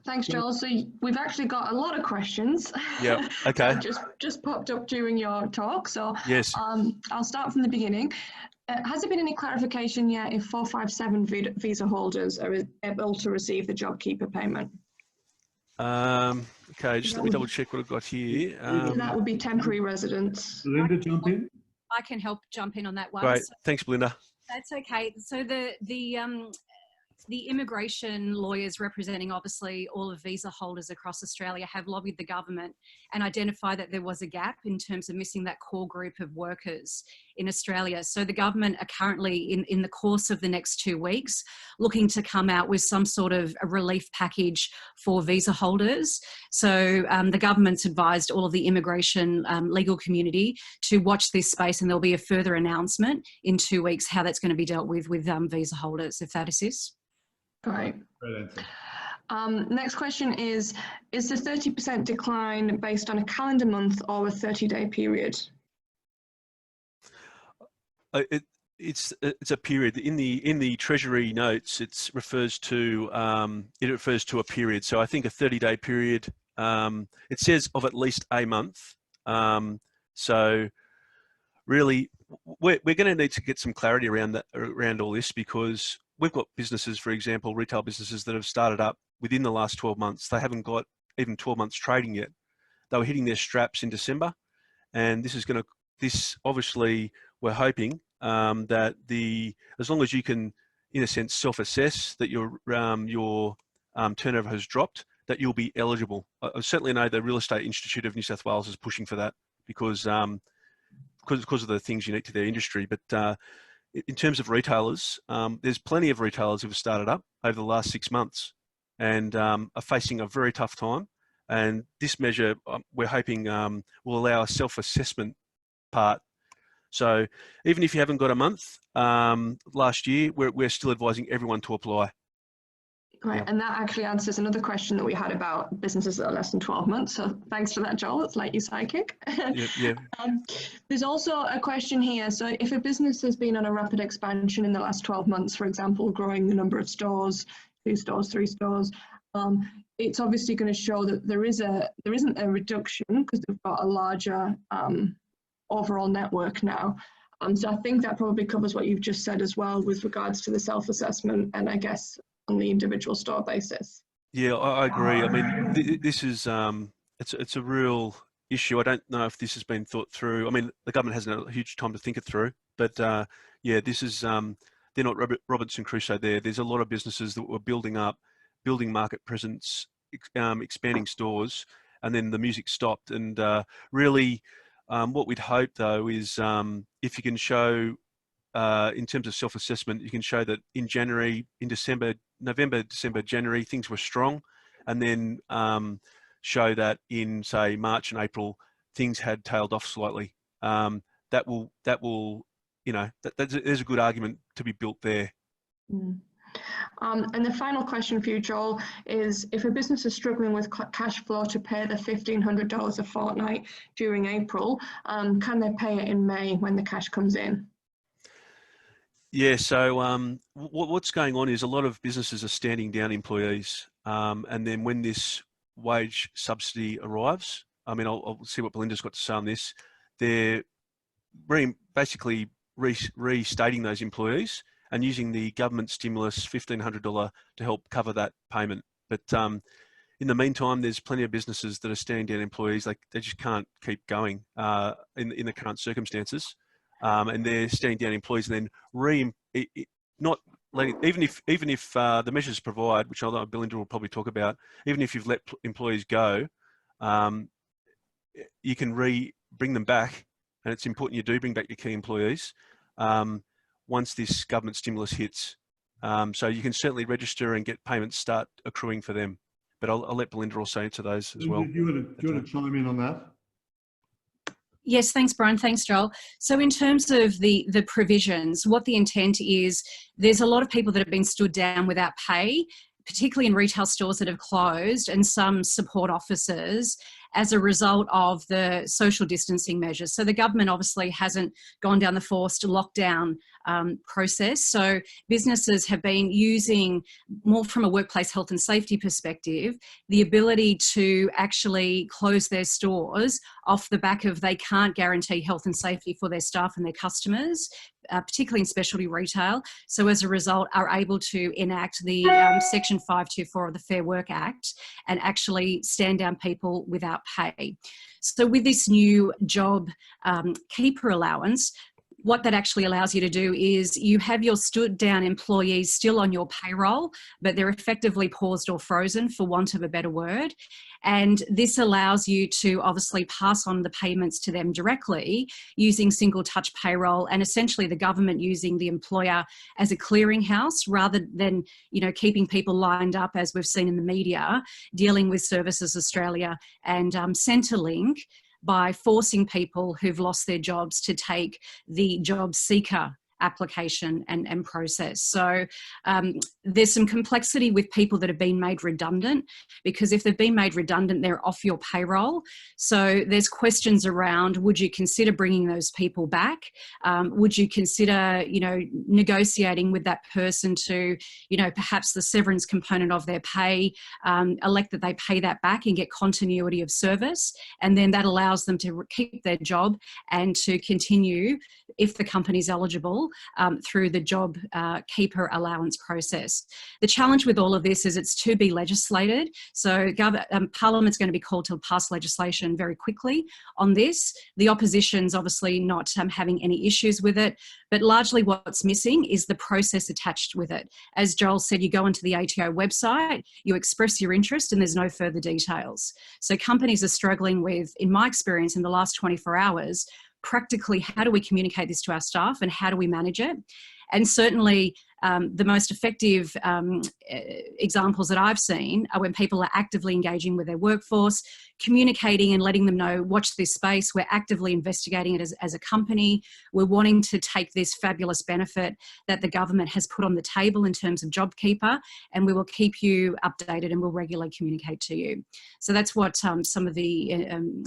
Thanks, Joel. So we've actually got a lot of questions. Yeah. Okay. that just popped up during your talk. So Yes. I'll start from the beginning. Has there been any clarification yet if 457 visa holders are able to receive the JobKeeper payment? Okay, just let me double check what I've got here. That would be temporary residents. Belinda, jump in. I can help jump in on that one. Great. So Thanks, Belinda. that's okay. So the immigration lawyers representing obviously all of visa holders across Australia have lobbied the government and identified that there was a gap in terms of missing that core group of workers in Australia. So the government are currently in the course of the next 2 weeks looking to come out with some sort of a relief package for visa holders. So the government's advised all of the immigration legal community to watch this space, and there'll be a further announcement in 2 weeks how that's going to be dealt with visa holders, if that assists. Great. Great answer. Next question is the 30% decline based on a calendar month or a 30-day period? It's a period in the Treasury notes. It refers to a period. So I think a 30-day period. It says of at least a month. So really, we're going to need to get some clarity around all this, because we've got businesses, for example, retail businesses that have started up within the last 12 months. They haven't got even 12 months trading yet. They were hitting their straps in December, and this obviously, we're hoping that as long as you can, in a sense, self-assess that your turnover has dropped, that you'll be eligible. I certainly know the Real Estate Institute of New South Wales is pushing for that because of the things unique to their industry. But in terms of retailers, there's plenty of retailers who have started up over the last 6 months and are facing a very tough time. And this measure, we're hoping, will allow a self-assessment part. So even if you haven't got a month last year, we're still advising everyone to apply. Right, and that actually answers another question that we had about businesses that are less than 12 months. So thanks for that, Joel. It's like you psychic. Yeah. There's also a question here. So if a business has been on a rapid expansion in the last 12 months, for example, growing the number of stores, 2 stores, 3 stores, it's obviously going to show that there isn't a reduction because they've got a larger overall network now. So I think that probably covers what you've just said as well with regards to the self-assessment and I guess on the individual store basis. Yeah, I agree. I mean, this is it's a real issue. I don't know if this has been thought through. I mean, the government hasn't had a huge time to think it through, but yeah, this is they're not Robinson Crusoe there. There's a lot of businesses that were building market presence, expanding stores, and then the music stopped. And really, what we'd hope though is if you can show, in terms of self-assessment, you can show that in January, in November, December, January, things were strong, and then show that in, say, March and April, things had tailed off slightly. That will, there's a good argument to be built there. Mm. And the final question for you, Joel, is if a business is struggling with cash flow to pay the $1,500 a fortnight during April, can they pay it in May when the cash comes in? Yeah, so what's going on is a lot of businesses are standing down employees. And then when this wage subsidy arrives, I mean, I'll see what Belinda's got to say on this. They're basically restating those employees and using the government stimulus $1,500 to help cover that payment. But in the meantime, there's plenty of businesses that are standing down employees. They just can't keep going in the current circumstances. And they're standing down employees, and then even if the measures provide, which I know Belinda will probably talk about, even if you've let employees go, you can bring them back, and it's important you do bring back your key employees once this government stimulus hits. So you can certainly register and get payments start accruing for them. But I'll let Belinda also answer those as well. Do you want to chime in on that? Yes, thanks, Brian. Thanks, Joel. So in terms of the provisions, what the intent is, there's a lot of people that have been stood down without pay, particularly in retail stores that have closed, and some support officers as a result of the social distancing measures. So the government obviously hasn't gone down the forced lockdown process. So businesses have been using, more from a workplace health and safety perspective, the ability to actually close their stores off the back of they can't guarantee health and safety for their staff and their customers, particularly in specialty retail. So as a result, are able to enact the Section 524 of the Fair Work Act and actually stand down people without pay. So with this new JobKeeper allowance, what that actually allows you to do is you have your stood down employees still on your payroll, but they're effectively paused or frozen, for want of a better word. And this allows you to obviously pass on the payments to them directly using single touch payroll, and essentially the government using the employer as a clearinghouse rather than, you know, keeping people lined up, as we've seen in the media, dealing with Services Australia and Centrelink, by forcing people who've lost their jobs to take the job seeker application and process. So there's some complexity with people that have been made redundant, because if they've been made redundant, they're off your payroll. So there's questions around, would you consider bringing those people back? Would you consider, you know, negotiating with that person to, you know, perhaps the severance component of their pay, elect that they pay that back and get continuity of service, and then that allows them to keep their job and to continue, if the company's eligible, through the JobKeeper allowance process. The challenge with all of this is it's to be legislated. So Parliament's going to be called to pass legislation very quickly on this. The opposition's obviously not having any issues with it, but largely what's missing is the process attached with it. As Joel said, you go onto the ATO website, you express your interest, and there's no further details. So companies are struggling with, in my experience in the last 24 hours, practically, how do we communicate this to our staff and how do we manage it? And certainly the most effective examples that I've seen are when people are actively engaging with their workforce, communicating and letting them know, watch this space, we're actively investigating it as a company, we're wanting to take this fabulous benefit that the government has put on the table in terms of JobKeeper, and we will keep you updated and we'll regularly communicate to you. So that's what some of the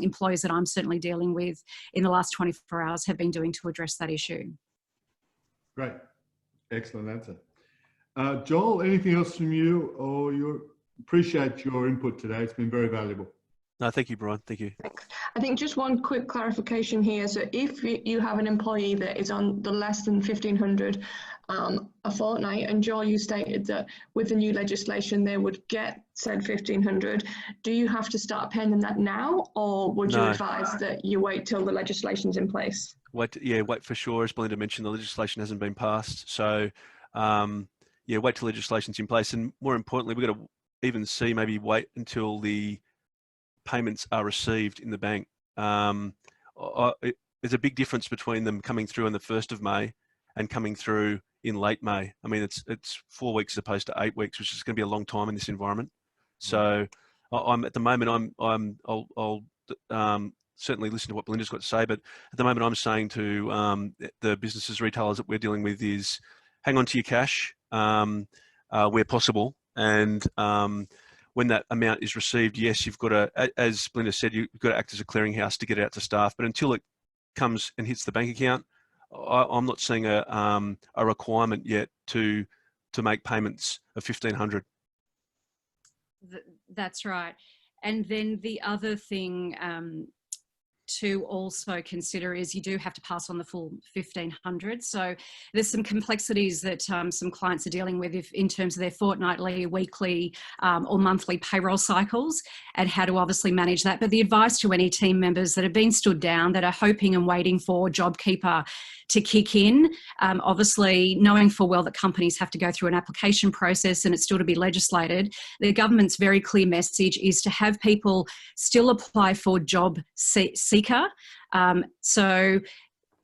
employers that I'm certainly dealing with in the last 24 hours have been doing to address that issue. Great. Excellent answer. Joel, anything else from you, or you appreciate your input today? It's been very valuable. No, thank you, Brian. Thank you. I think just one quick clarification here. So if you have an employee that is on the less than 1,500 a fortnight, and Joel, you stated that with the new legislation they would get said 1,500, do you have to start paying them that now, or would you advise that you wait till the legislation's in place? Wait for sure. As Belinda mentioned, the legislation hasn't been passed. So, wait till legislation's in place. And more importantly, we've got to even see, maybe wait until the payments are received in the bank. There's a big difference between them coming through on the 1st of May and coming through in late May. I mean, it's 4 weeks as opposed to 8 weeks, which is going to be a long time in this environment. So I'm at the moment, I'll certainly listen to what Belinda's got to say, but at the moment I'm saying to the businesses, retailers that we're dealing with is hang on to your cash where possible. And when that amount is received, yes, you've got to, as Belinda said, you've got to act as a clearinghouse to get it out to staff. But until it comes and hits the bank account, I'm not seeing a requirement yet to make payments of 1,500. That's right. And then the other thing to also consider is you do have to pass on the full 1,500. So there's some complexities that some clients are dealing with in terms of their fortnightly, weekly or monthly payroll cycles, and how to obviously manage that. But the advice to any team members that have been stood down, that are hoping and waiting for JobKeeper to kick in, obviously knowing full well that companies have to go through an application process and it's still to be legislated, the government's very clear message is to have people still apply for job seeker. So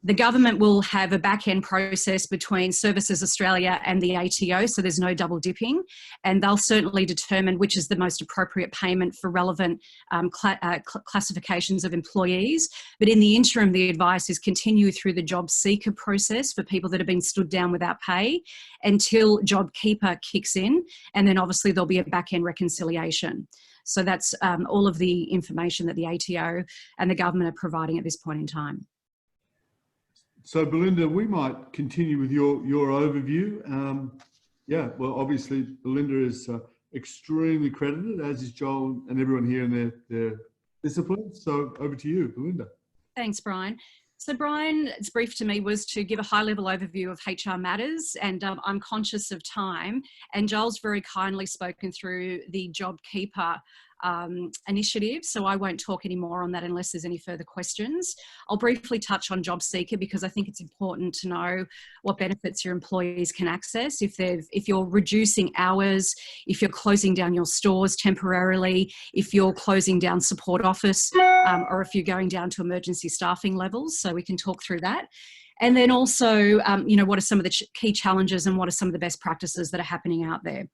the government will have a back-end process between Services Australia and the ATO, so there's no double dipping, and they'll certainly determine which is the most appropriate payment for relevant classifications of employees. But in the interim, the advice is continue through the job seeker process for people that have been stood down without pay until JobKeeper kicks in, and then obviously there'll be a back-end reconciliation. So that's all of the information that the ATO and the government are providing at this point in time. So Belinda, we might continue with your overview. Yeah, well, obviously Belinda is extremely credited, as is Joel and everyone here in their disciplines. So over to you, Belinda. Thanks, Brian. So Brian's brief to me was to give a high-level overview of HR matters, and I'm conscious of time, and Joel's very kindly spoken through the JobKeeper initiative, so I won't talk any more on that unless there's any further questions. I'll briefly touch on JobSeeker because I think it's important to know what benefits your employees can access if you're reducing hours, if you're closing down your stores temporarily, if you're closing down support office, or if you're going down to emergency staffing levels. So we can talk through that. And then also, you know, what are some of the key challenges and what are some of the best practices that are happening out there?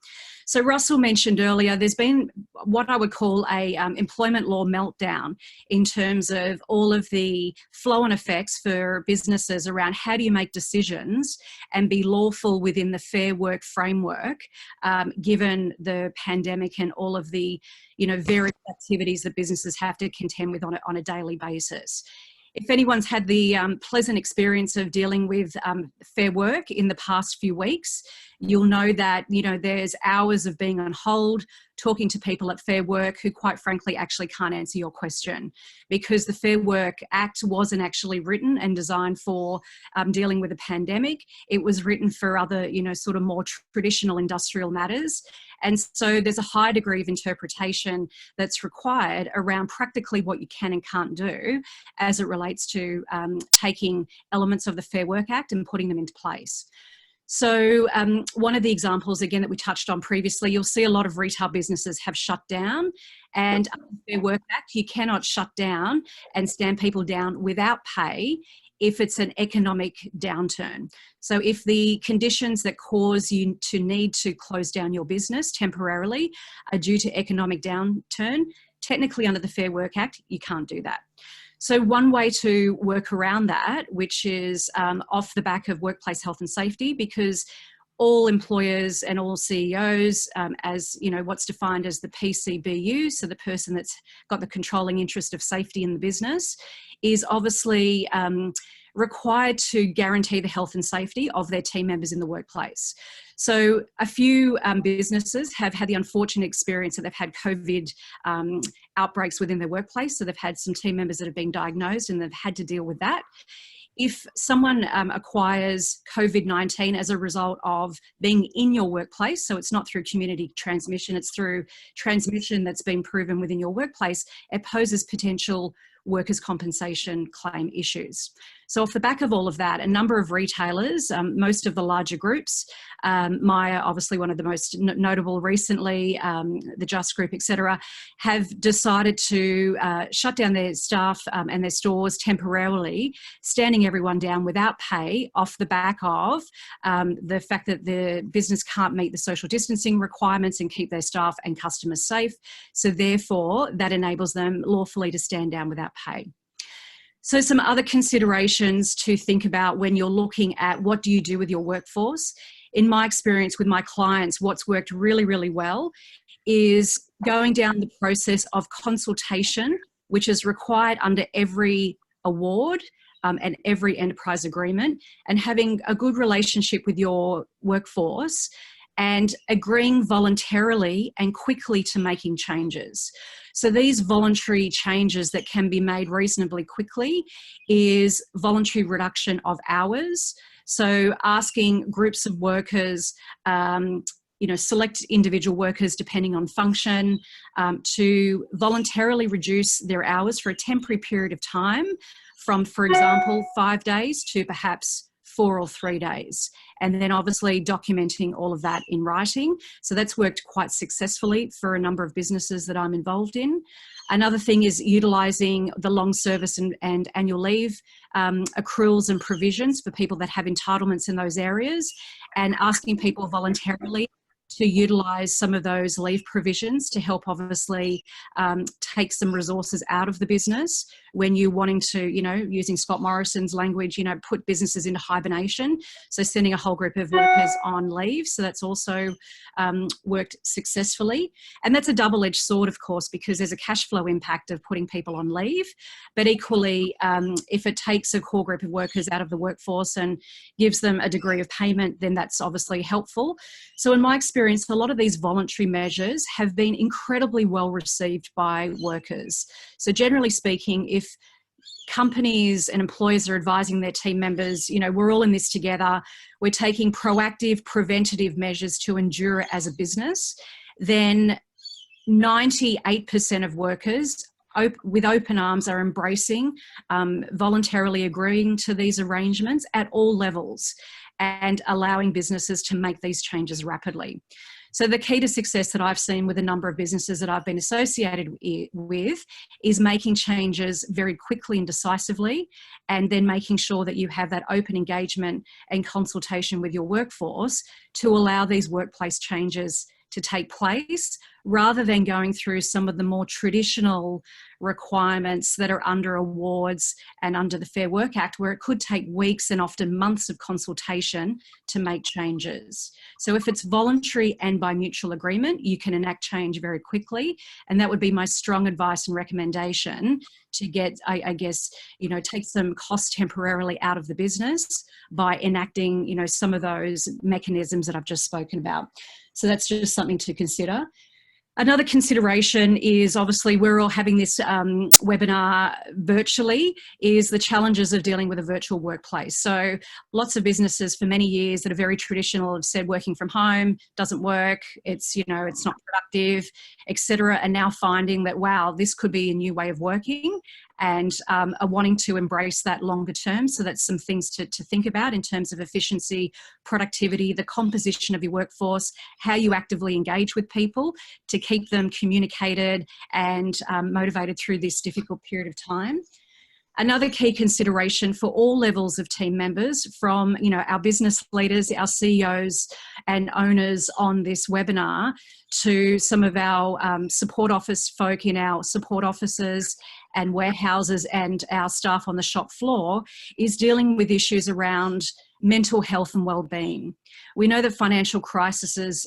So Russell mentioned earlier, there's been what I would call a employment law meltdown in terms of all of the flow-on effects for businesses around how do you make decisions and be lawful within the Fair Work framework, given the pandemic and all of the, you know, various activities that businesses have to contend with on a daily basis. If anyone's had the pleasant experience of dealing with Fair Work in the past few weeks, you'll know that, you know, there's hours of being on hold, talking to people at Fair Work who quite frankly actually can't answer your question, because the Fair Work Act wasn't actually written and designed for dealing with a pandemic. It was written for other, you know, sort of more traditional industrial matters. And so there's a high degree of interpretation that's required around practically what you can and can't do as it relates to taking elements of the Fair Work Act and putting them into place. So one of the examples, again, that we touched on previously, you'll see a lot of retail businesses have shut down, and under the Fair Work Act, you cannot shut down and stand people down without pay if it's an economic downturn. So if the conditions that cause you to need to close down your business temporarily are due to economic downturn, technically under the Fair Work Act, you can't do that. So one way to work around that, which is off the back of workplace health and safety, because all employers and all CEOs, as you know, what's defined as the PCBU, so the person that's got the controlling interest of safety in the business, is obviously required to guarantee the health and safety of their team members in the workplace. So a few businesses have had the unfortunate experience that they've had COVID outbreaks within their workplace. So they've had some team members that have been diagnosed and they've had to deal with that. If someone acquires COVID-19 as a result of being in your workplace, so it's not through community transmission, it's through transmission that's been proven within your workplace, it poses potential workers' compensation claim issues. So off the back of all of that, a number of retailers, most of the larger groups, Myer, obviously one of the most notable recently, the Just Group, etc., have decided to shut down their staff and their stores temporarily, standing everyone down without pay off the back of the fact that the business can't meet the social distancing requirements and keep their staff and customers safe. So therefore, that enables them lawfully to stand down without pay. So some other considerations to think about when you're looking at what do you do with your workforce. In my experience with my clients, what's worked really, really well is going down the process of consultation, which is required under every award and every enterprise agreement, and having a good relationship with your workforce and agreeing voluntarily and quickly to making changes. So these voluntary changes that can be made reasonably quickly is voluntary reduction of hours. So asking groups of workers, you know, select individual workers depending on function, to voluntarily reduce their hours for a temporary period of time from, for example, 5 days to perhaps 4 or 3 days, and then obviously documenting all of that in writing. So that's worked quite successfully for a number of businesses that I'm involved in. Another thing is utilising the long service and annual leave accruals and provisions for people that have entitlements in those areas, and asking people voluntarily to utilise some of those leave provisions to help obviously take some resources out of the business when you're wanting to, using Scott Morrison's language, put businesses into hibernation. So sending a whole group of workers on leave. So that's also worked successfully. And that's a double-edged sword, of course, because there's a cash flow impact of putting people on leave. But equally, if it takes a core group of workers out of the workforce and gives them a degree of payment, then that's obviously helpful. So in my experience, a lot of these voluntary measures have been incredibly well received by workers. So generally speaking, if companies and employers are advising their team members, we're all in this together, we're taking proactive, preventative measures to endure as a business, then 98% of workers with open arms are embracing, voluntarily agreeing to these arrangements at all levels and allowing businesses to make these changes rapidly. So the key to success that I've seen with a number of businesses that I've been associated with is making changes very quickly and decisively, and then making sure that you have that open engagement and consultation with your workforce to allow these workplace changes to take place, rather than going through some of the more traditional requirements that are under awards and under the Fair Work Act, where it could take weeks and often months of consultation to make changes. So if it's voluntary and by mutual agreement, you can enact change very quickly. And that would be my strong advice and recommendation to get, I guess, take some cost temporarily out of the business by enacting, some of those mechanisms that I've just spoken about. So that's just something to consider. Another consideration is, obviously we're all having this webinar virtually, is the challenges of dealing with a virtual workplace. So lots of businesses for many years that are very traditional have said working from home doesn't work, it's it's not productive, etc., are now finding that, wow, this could be a new way of working, and are wanting to embrace that longer term. So that's some things to think about in terms of efficiency, productivity, the composition of your workforce, how you actively engage with people to keep them communicated and motivated through this difficult period of time. Another key consideration for all levels of team members, from our business leaders, our CEOs and owners on this webinar, to some of our support office folk in our support offices and warehouses and our staff on the shop floor, is dealing with issues around mental health and well-being. We know that financial crises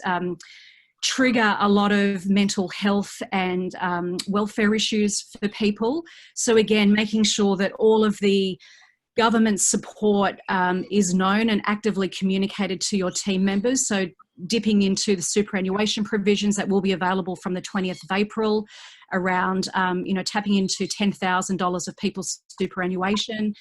trigger a lot of mental health and welfare issues for people. So again, making sure that all of the government support is known and actively communicated to your team members. So dipping into the superannuation provisions that will be available from the 20th of April, around tapping into $10,000 of people's superannuation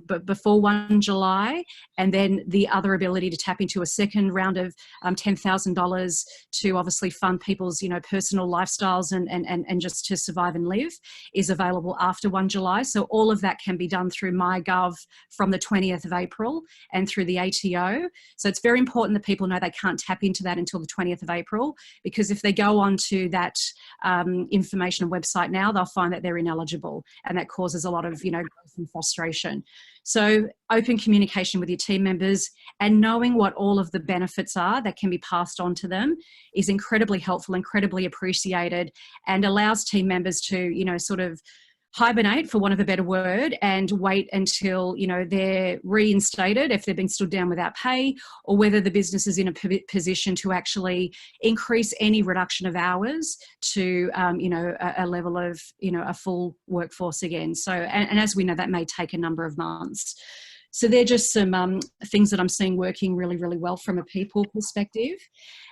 but before 1 July, and then the other ability to tap into a second round of $10,000 to obviously fund people's personal lifestyles and just to survive and live, is available after 1 July. So all of that can be done through MyGov from the 20th of April and through the ATO. So it's very important that people know they can't tap into that until the 20th of April, because if they go onto that information website now, they'll find that they're ineligible, and that causes a lot of growth and frustration. So open communication with your team members and knowing what all of the benefits are that can be passed on to them is incredibly helpful, incredibly appreciated, and allows team members to sort of hibernate, for want of a better word, and wait until they're reinstated if they've been stood down without pay, or whether the business is in a position to actually increase any reduction of hours to a level of a full workforce again. So and as we know, that may take a number of months. So they're just some things that I'm seeing working really, really well from a people perspective.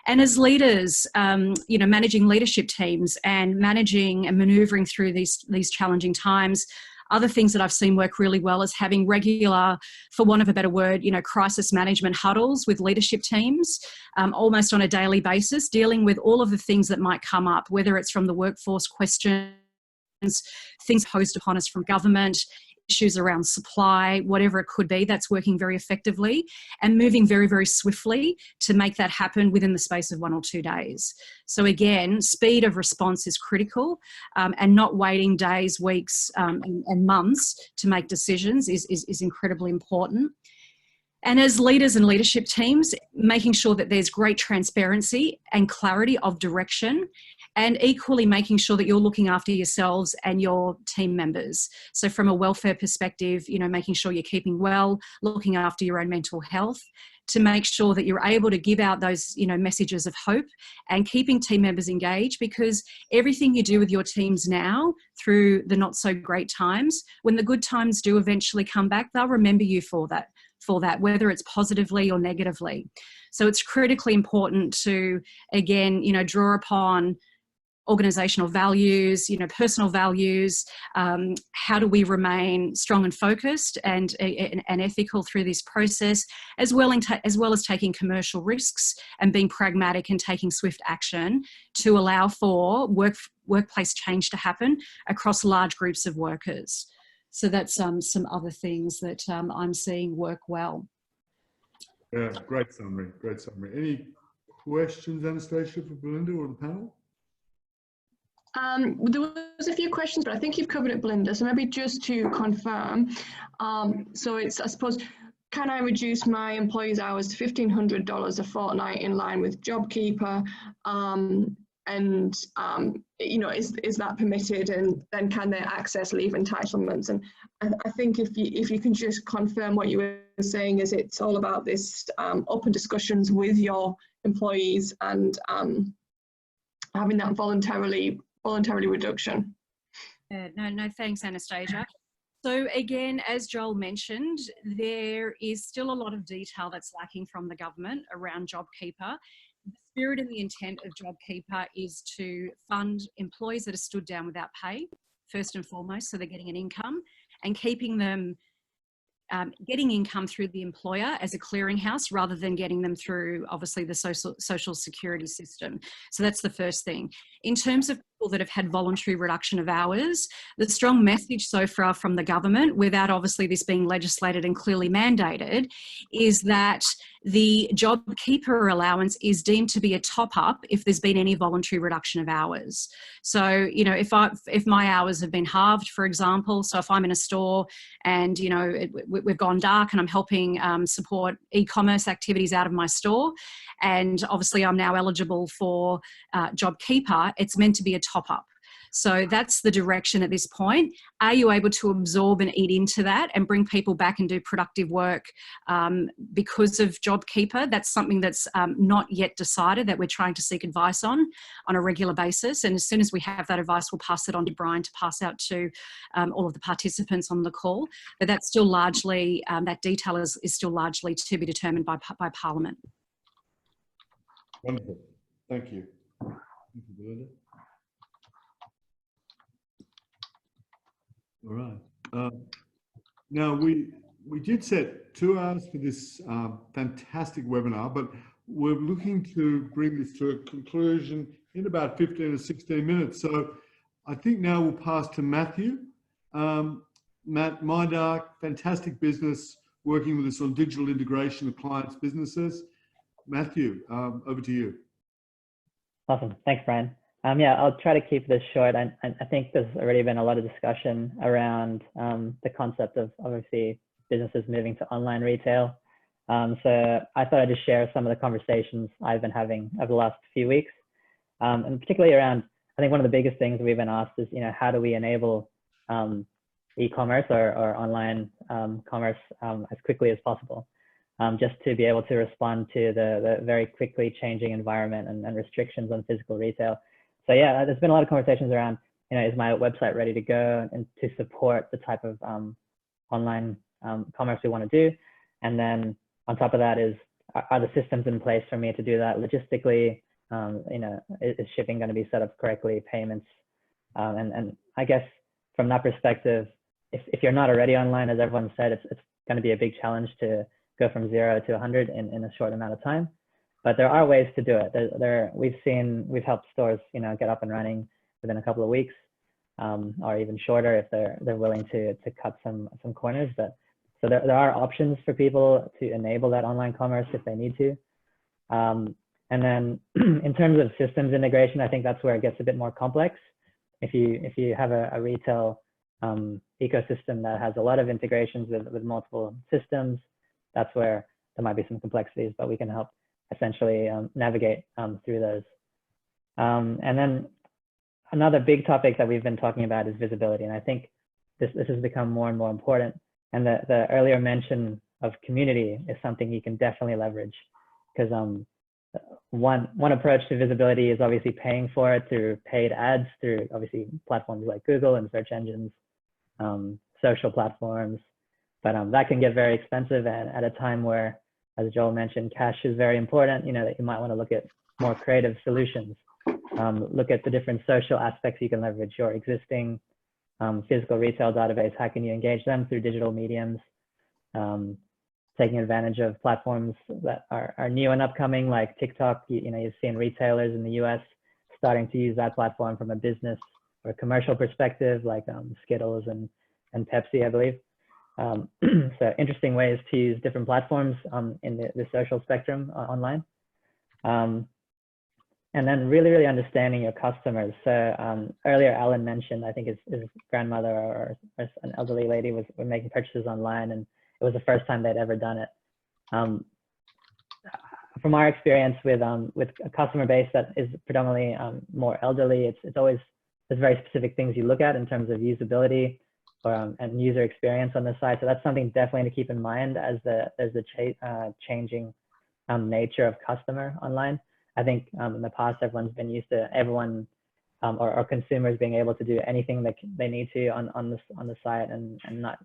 And as leaders, managing leadership teams and managing and manoeuvring through these challenging times, other things that I've seen work really well is having regular, for want of a better word, crisis management huddles with leadership teams, almost on a daily basis, dealing with all of the things that might come up, whether it's from the workforce questions, things posed upon us from government, issues around supply, whatever it could be. That's working very effectively and moving very, very swiftly to make that happen within the space of 1 or 2 days. So again, speed of response is critical, and not waiting days, weeks and months to make decisions is incredibly important. And as leaders and leadership teams, making sure that there's great transparency and clarity of direction, and equally making sure that you're looking after yourselves and your team members. So from a welfare perspective, you know, making sure you're keeping well, looking after your own mental health, to make sure that you're able to give out those, you know, messages of hope and keeping team members engaged, because everything you do with your teams now through the not so great times, when the good times do eventually come back, they'll remember you for that, whether it's positively or negatively. So it's critically important to, again, you know, draw upon organizational values, you know, personal values. How do we remain strong and focused and ethical through this process, as well as taking commercial risks and being pragmatic and taking swift action to allow for workplace change to happen across large groups of workers. So that's some other things that I'm seeing work well. Yeah, great summary, great summary. Any questions, Anastasia, for Belinda or the panel? There was a few questions, but I think you've covered it, Belinda. So maybe just to confirm, so it's, I suppose, can I reduce my employees' hours to $1,500 a fortnight in line with JobKeeper? You know, is that permitted? And then can they access leave entitlements? And I think if you can just confirm what you were saying, is it's all about this open discussions with your employees and having that voluntary reduction. No, thanks, Anastasia. So again, as Joel mentioned, there is still a lot of detail that's lacking from the government around JobKeeper. The spirit and the intent of JobKeeper is to fund employees that are stood down without pay, first and foremost, so they're getting an income, and keeping them getting income through the employer as a clearinghouse rather than getting them through, obviously, the social security system. So that's the first thing. In terms of people that have had voluntary reduction of hours, the strong message so far from the government, without obviously this being legislated and clearly mandated, is that the JobKeeper allowance is deemed to be a top-up if there's been any voluntary reduction of hours. So, you know, if my hours have been halved, for example, so if I'm in a store and, you know, we've gone dark and I'm helping support e-commerce activities out of my store, and obviously I'm now eligible for JobKeeper, it's meant to be a top-up. So that's the direction at this point. Are you able to absorb and eat into that and bring people back and do productive work because of JobKeeper? That's something that's not yet decided, that we're trying to seek advice on a regular basis. And as soon as we have that advice, we'll pass it on to Brian to pass out to all of the participants on the call. But that's still largely, that detail is still largely to be determined by Parliament. Wonderful. Thank you. Thank you, Belinda. All right. Now we did set 2 hours for this fantastic webinar, but we're looking to bring this to a conclusion in about 15 or 16 minutes. So I think now we'll pass to Matthew. Matt, MindArc, fantastic business, working with us on digital integration of clients' businesses. Matthew, over to you. Awesome. Thanks, Brian. Yeah, I'll try to keep this short. I think there's already been a lot of discussion around the concept of obviously businesses moving to online retail. So I thought I'd just share some of the conversations I've been having over the last few weeks, and particularly around, I think one of the biggest things we've been asked is, you know, how do we enable e-commerce or online commerce as quickly as possible, just to be able to respond to the very quickly changing environment and restrictions on physical retail. So yeah, there's been a lot of conversations around, you know, is my website ready to go and to support the type of online commerce we want to do? And then on top of that are the systems in place for me to do that logistically? You know, is shipping going to be set up correctly, payments? And I guess from that perspective, if you're not already online, as everyone said, it's going to be a big challenge to go from 0 to 100 in a short amount of time. But there are ways to do it. We've helped stores, you know, get up and running within a couple of weeks, or even shorter if they're willing to cut some corners. But so there are options for people to enable that online commerce if they need to. And then in terms of systems integration, I think that's where it gets a bit more complex. If you have a retail ecosystem that has a lot of integrations with multiple systems, that's where there might be some complexities, but we can help essentially navigate through those. And then another big topic that we've been talking about is visibility. And I think this has become more and more important. And the earlier mention of community is something you can definitely leverage, because one approach to visibility is obviously paying for it through paid ads, through obviously platforms like Google and search engines, social platforms, but that can get very expensive. And at a time where, as Joel mentioned, cash is very important, you know, that you might want to look at more creative solutions. Look at the different social aspects you can leverage, your existing physical retail database. How can you engage them through digital mediums? Taking advantage of platforms that are new and upcoming, like TikTok. You know, you've seen retailers in the US starting to use that platform from a business or commercial perspective, like Skittles and Pepsi, I believe. So interesting ways to use different platforms in the social spectrum online. And then really understanding your customers. So earlier, Allan mentioned, I think his grandmother or an elderly lady was making purchases online, and it was the first time they'd ever done it. From our experience with a customer base that is predominantly more elderly, there's very specific things you look at in terms of usability and user experience on the site. So that's something definitely to keep in mind as there's a changing nature of customer online. I think in the past, everyone's been used to or consumers being able to do anything that they need to on the site, and not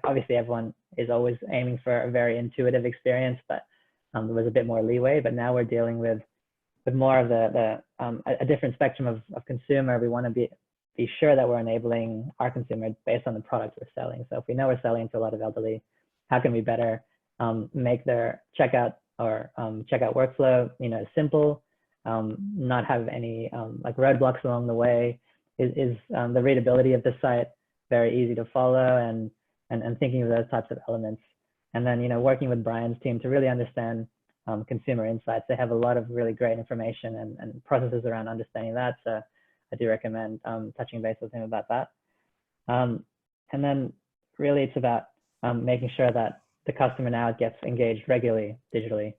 obviously everyone is always aiming for a very intuitive experience, but there was a bit more leeway. But now we're dealing with more of a different spectrum of consumer. We want to be sure that we're enabling our consumer based on the products we're selling. So if we know we're selling to a lot of elderly, how can we better make their checkout or checkout workflow, you know, simple, not have any like roadblocks along the way? Is the readability of the site very easy to follow, and thinking of those types of elements. And then, you know, working with Brian's team to really understand consumer insights. They have a lot of really great information and processes around understanding that. So I do recommend touching base with him about that. And then really it's about making sure that the customer now gets engaged regularly digitally.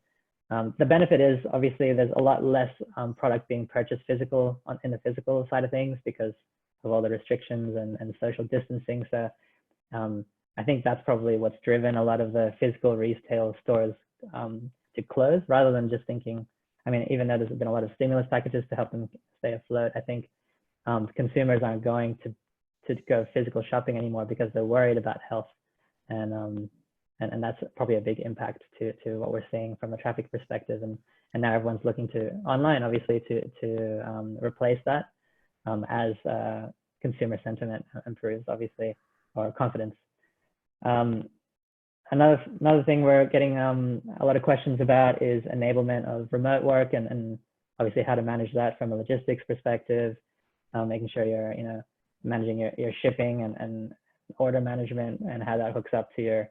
The benefit is obviously there's a lot less product being purchased in the physical side of things because of all the restrictions and social distancing. So I think that's probably what's driven a lot of the physical retail stores to close, rather than just thinking, I mean, even though there's been a lot of stimulus packages to help them stay afloat, I think consumers aren't going to go physical shopping anymore because they're worried about health. And that's probably a big impact to what we're seeing from a traffic perspective. And now everyone's looking to online, obviously, to replace that as consumer sentiment improves, obviously, or confidence. Another thing we're getting a lot of questions about is enablement of remote work, and obviously how to manage that from a logistics perspective, making sure you're, you know, managing your shipping and order management, and how that hooks up to your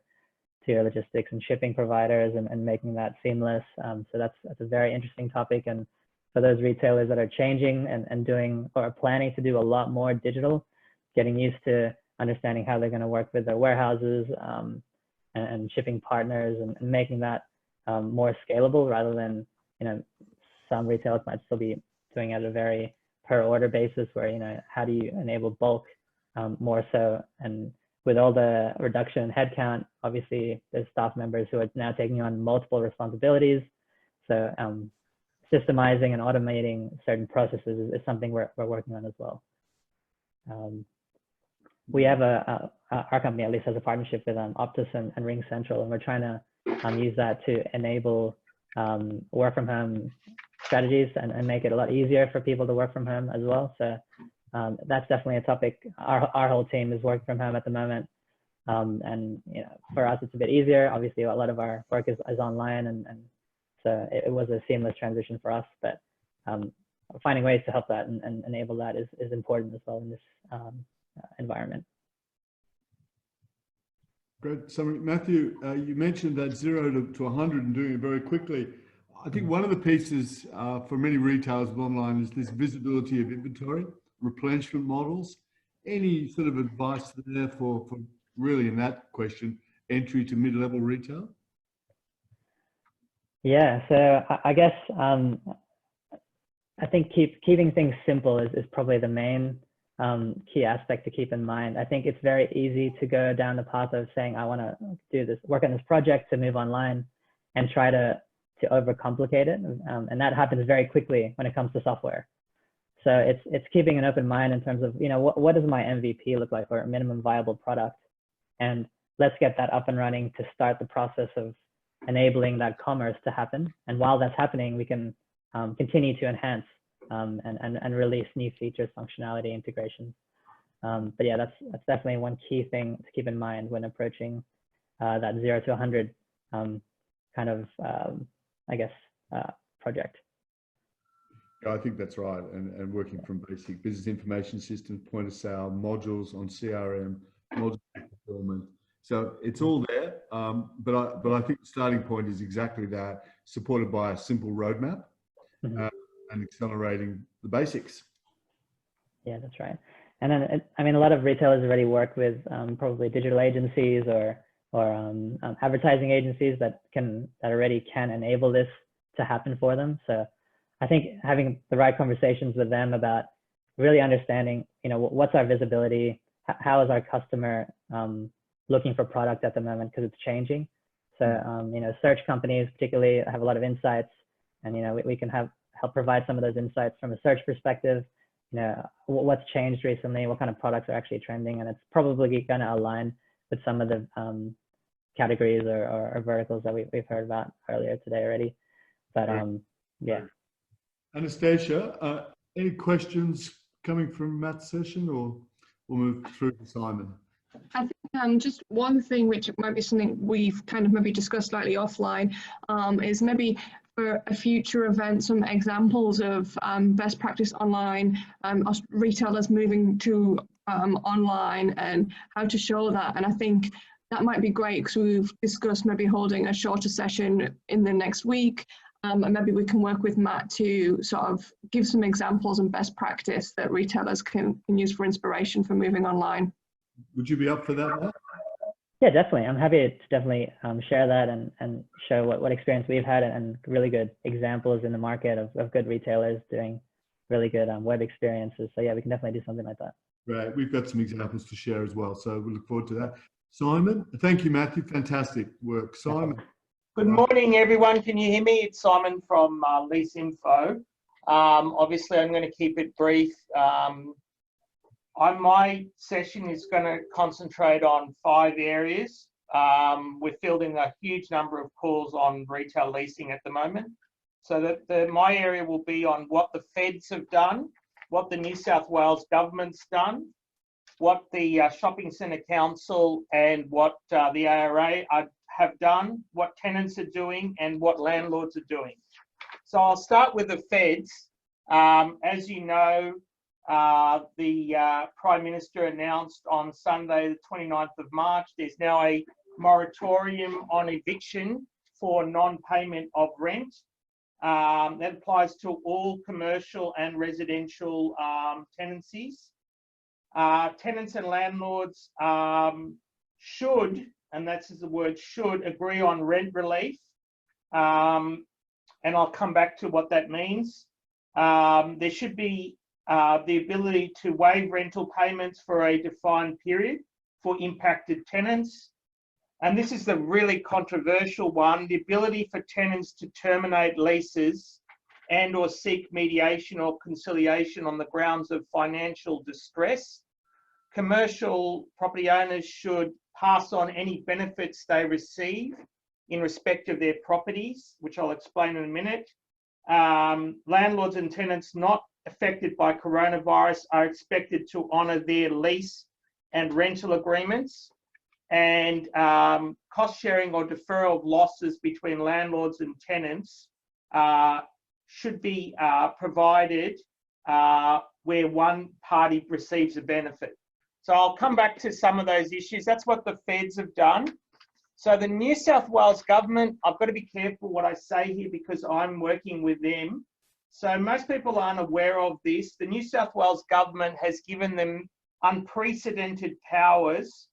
logistics and shipping providers, and making that seamless. So that's a very interesting topic. And for those retailers that are changing and doing or planning to do a lot more digital, getting used to understanding how they're going to work with their warehouses and shipping partners, and making that more scalable, rather than, you know, some retailers might still be doing it at a very per order basis, where, you know, how do you enable bulk more so? And with all the reduction in headcount, obviously there's staff members who are now taking on multiple responsibilities. So systemizing and automating certain processes is something we're working on as well. We have our company at least has a partnership with Optus and Ring Central, and we're trying to use that to enable work from home strategies and make it a lot easier for people to work from home as well. So that's definitely a topic. Our whole team is working from home at the moment, and, you know, for us it's a bit easier. Obviously, a lot of our work is online, and so it was a seamless transition for us. But finding ways to help that and enable that is important as well in this environment. Great. So Matthew, you mentioned that 0 to 100 and doing it very quickly. I think one of the pieces for many retailers online is this visibility of inventory, replenishment models. Any sort of advice there for really, in that question, entry to mid-level retail? Yeah, so I guess I think keeping things simple is probably the main key aspect to keep in mind. I think it's very easy to go down the path of saying, I want to do this, work on this project to move online, and try to overcomplicate it. And that happens very quickly when it comes to software. So it's keeping an open mind in terms of, you know, what does my MVP look like, or a minimum viable product? And let's get that up and running to start the process of enabling that commerce to happen. And while that's happening, we can continue to enhance and release new features, functionality, integrations. But yeah, that's definitely one key thing to keep in mind when approaching that 0 to 100 kind of, I guess, project. Yeah, I think that's right. And working from basic business information systems, point of sale, modules on CRM, modules on fulfillment. So it's all there. But I think the starting point is exactly that, supported by a simple roadmap. And accelerating the basics. Yeah, that's right. And then, I mean, a lot of retailers already work with probably digital agencies or advertising agencies that already can enable this to happen for them. So I think having the right conversations with them about really understanding, you know, what's our visibility, how is our customer looking for product at the moment, because it's changing. So, you know, search companies particularly have a lot of insights, and, you know, we can help provide some of those insights from a search perspective. You know, what's changed recently, what kind of products are actually trending, and it's probably going to align with some of the categories or verticals that we've heard about earlier today already. But yeah. Anastasia, any questions coming from Matt's session, or we'll move through to Simon? I think just one thing which might be something we've kind of maybe discussed slightly offline is maybe for a future event, some examples of best practice online, retailers moving to online, and how to show that. And I think that might be great, because we've discussed maybe holding a shorter session in the next week, and maybe we can work with Matt to sort of give some examples and best practice that retailers can use for inspiration for moving online. Would you be up for that, Matt? Yeah, definitely. I'm happy to definitely share that and show what experience we've had, and really good examples in the market of good retailers doing really good web experiences. So yeah, we can definitely do something like that. Right, we've got some examples to share as well, so we look forward to that. Simon, thank you, Matthew. Fantastic work. Simon. Good morning, everyone. Can you hear me? It's Simon from Leasing. Obviously, I'm going to keep it brief. My session is going to concentrate on 5 areas. We're fielding a huge number of calls on retail leasing at the moment. So that my area will be on what the feds have done, what the New South Wales government's done, what the Shopping Centre Council and what the Accurait have done, what tenants are doing, and what landlords are doing. So I'll start with the feds. As you know, the Prime Minister announced on Sunday, the 29th of March, there's now a moratorium on eviction for non-payment of rent. That applies to all commercial and residential tenancies. Tenants and landlords should, and that's the word should, agree on rent relief. And I'll come back to what that means. There should be the ability to waive rental payments for a defined period for impacted tenants. And this is the really controversial one, the ability for tenants to terminate leases and or seek mediation or conciliation on the grounds of financial distress. Commercial property owners should pass on any benefits they receive in respect of their properties, which I'll explain in a minute. Landlords and tenants not affected by coronavirus are expected to honour their lease and rental agreements, and cost sharing or deferral of losses between landlords and tenants should be provided where one party receives a benefit. So I'll come back to some of those issues. That's what the feds have done. So the New South Wales government, I've got to be careful what I say here because I'm working with them. So most people aren't aware of this. The New South Wales government has given them unprecedented powers.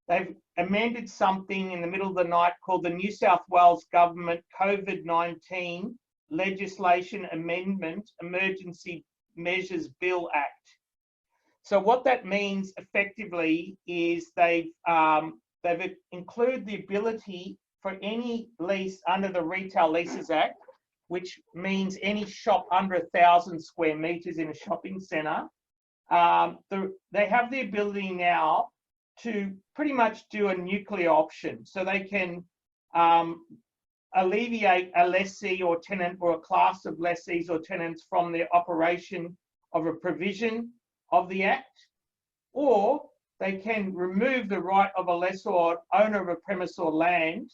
They've amended something in the middle of the night called the New South Wales Government COVID-19 Legislation Amendment Emergency Measures Bill Act. So what that means effectively is they've included the ability for any lease under the Retail Leases Act, which means any shop under 1,000 square metres in a shopping centre. They have the ability now to pretty much do a nuclear option. So they can alleviate a lessee or tenant or a class of lessees or tenants from the operation of a provision of the Act, or they can remove the right of a lessor or owner of a premise or land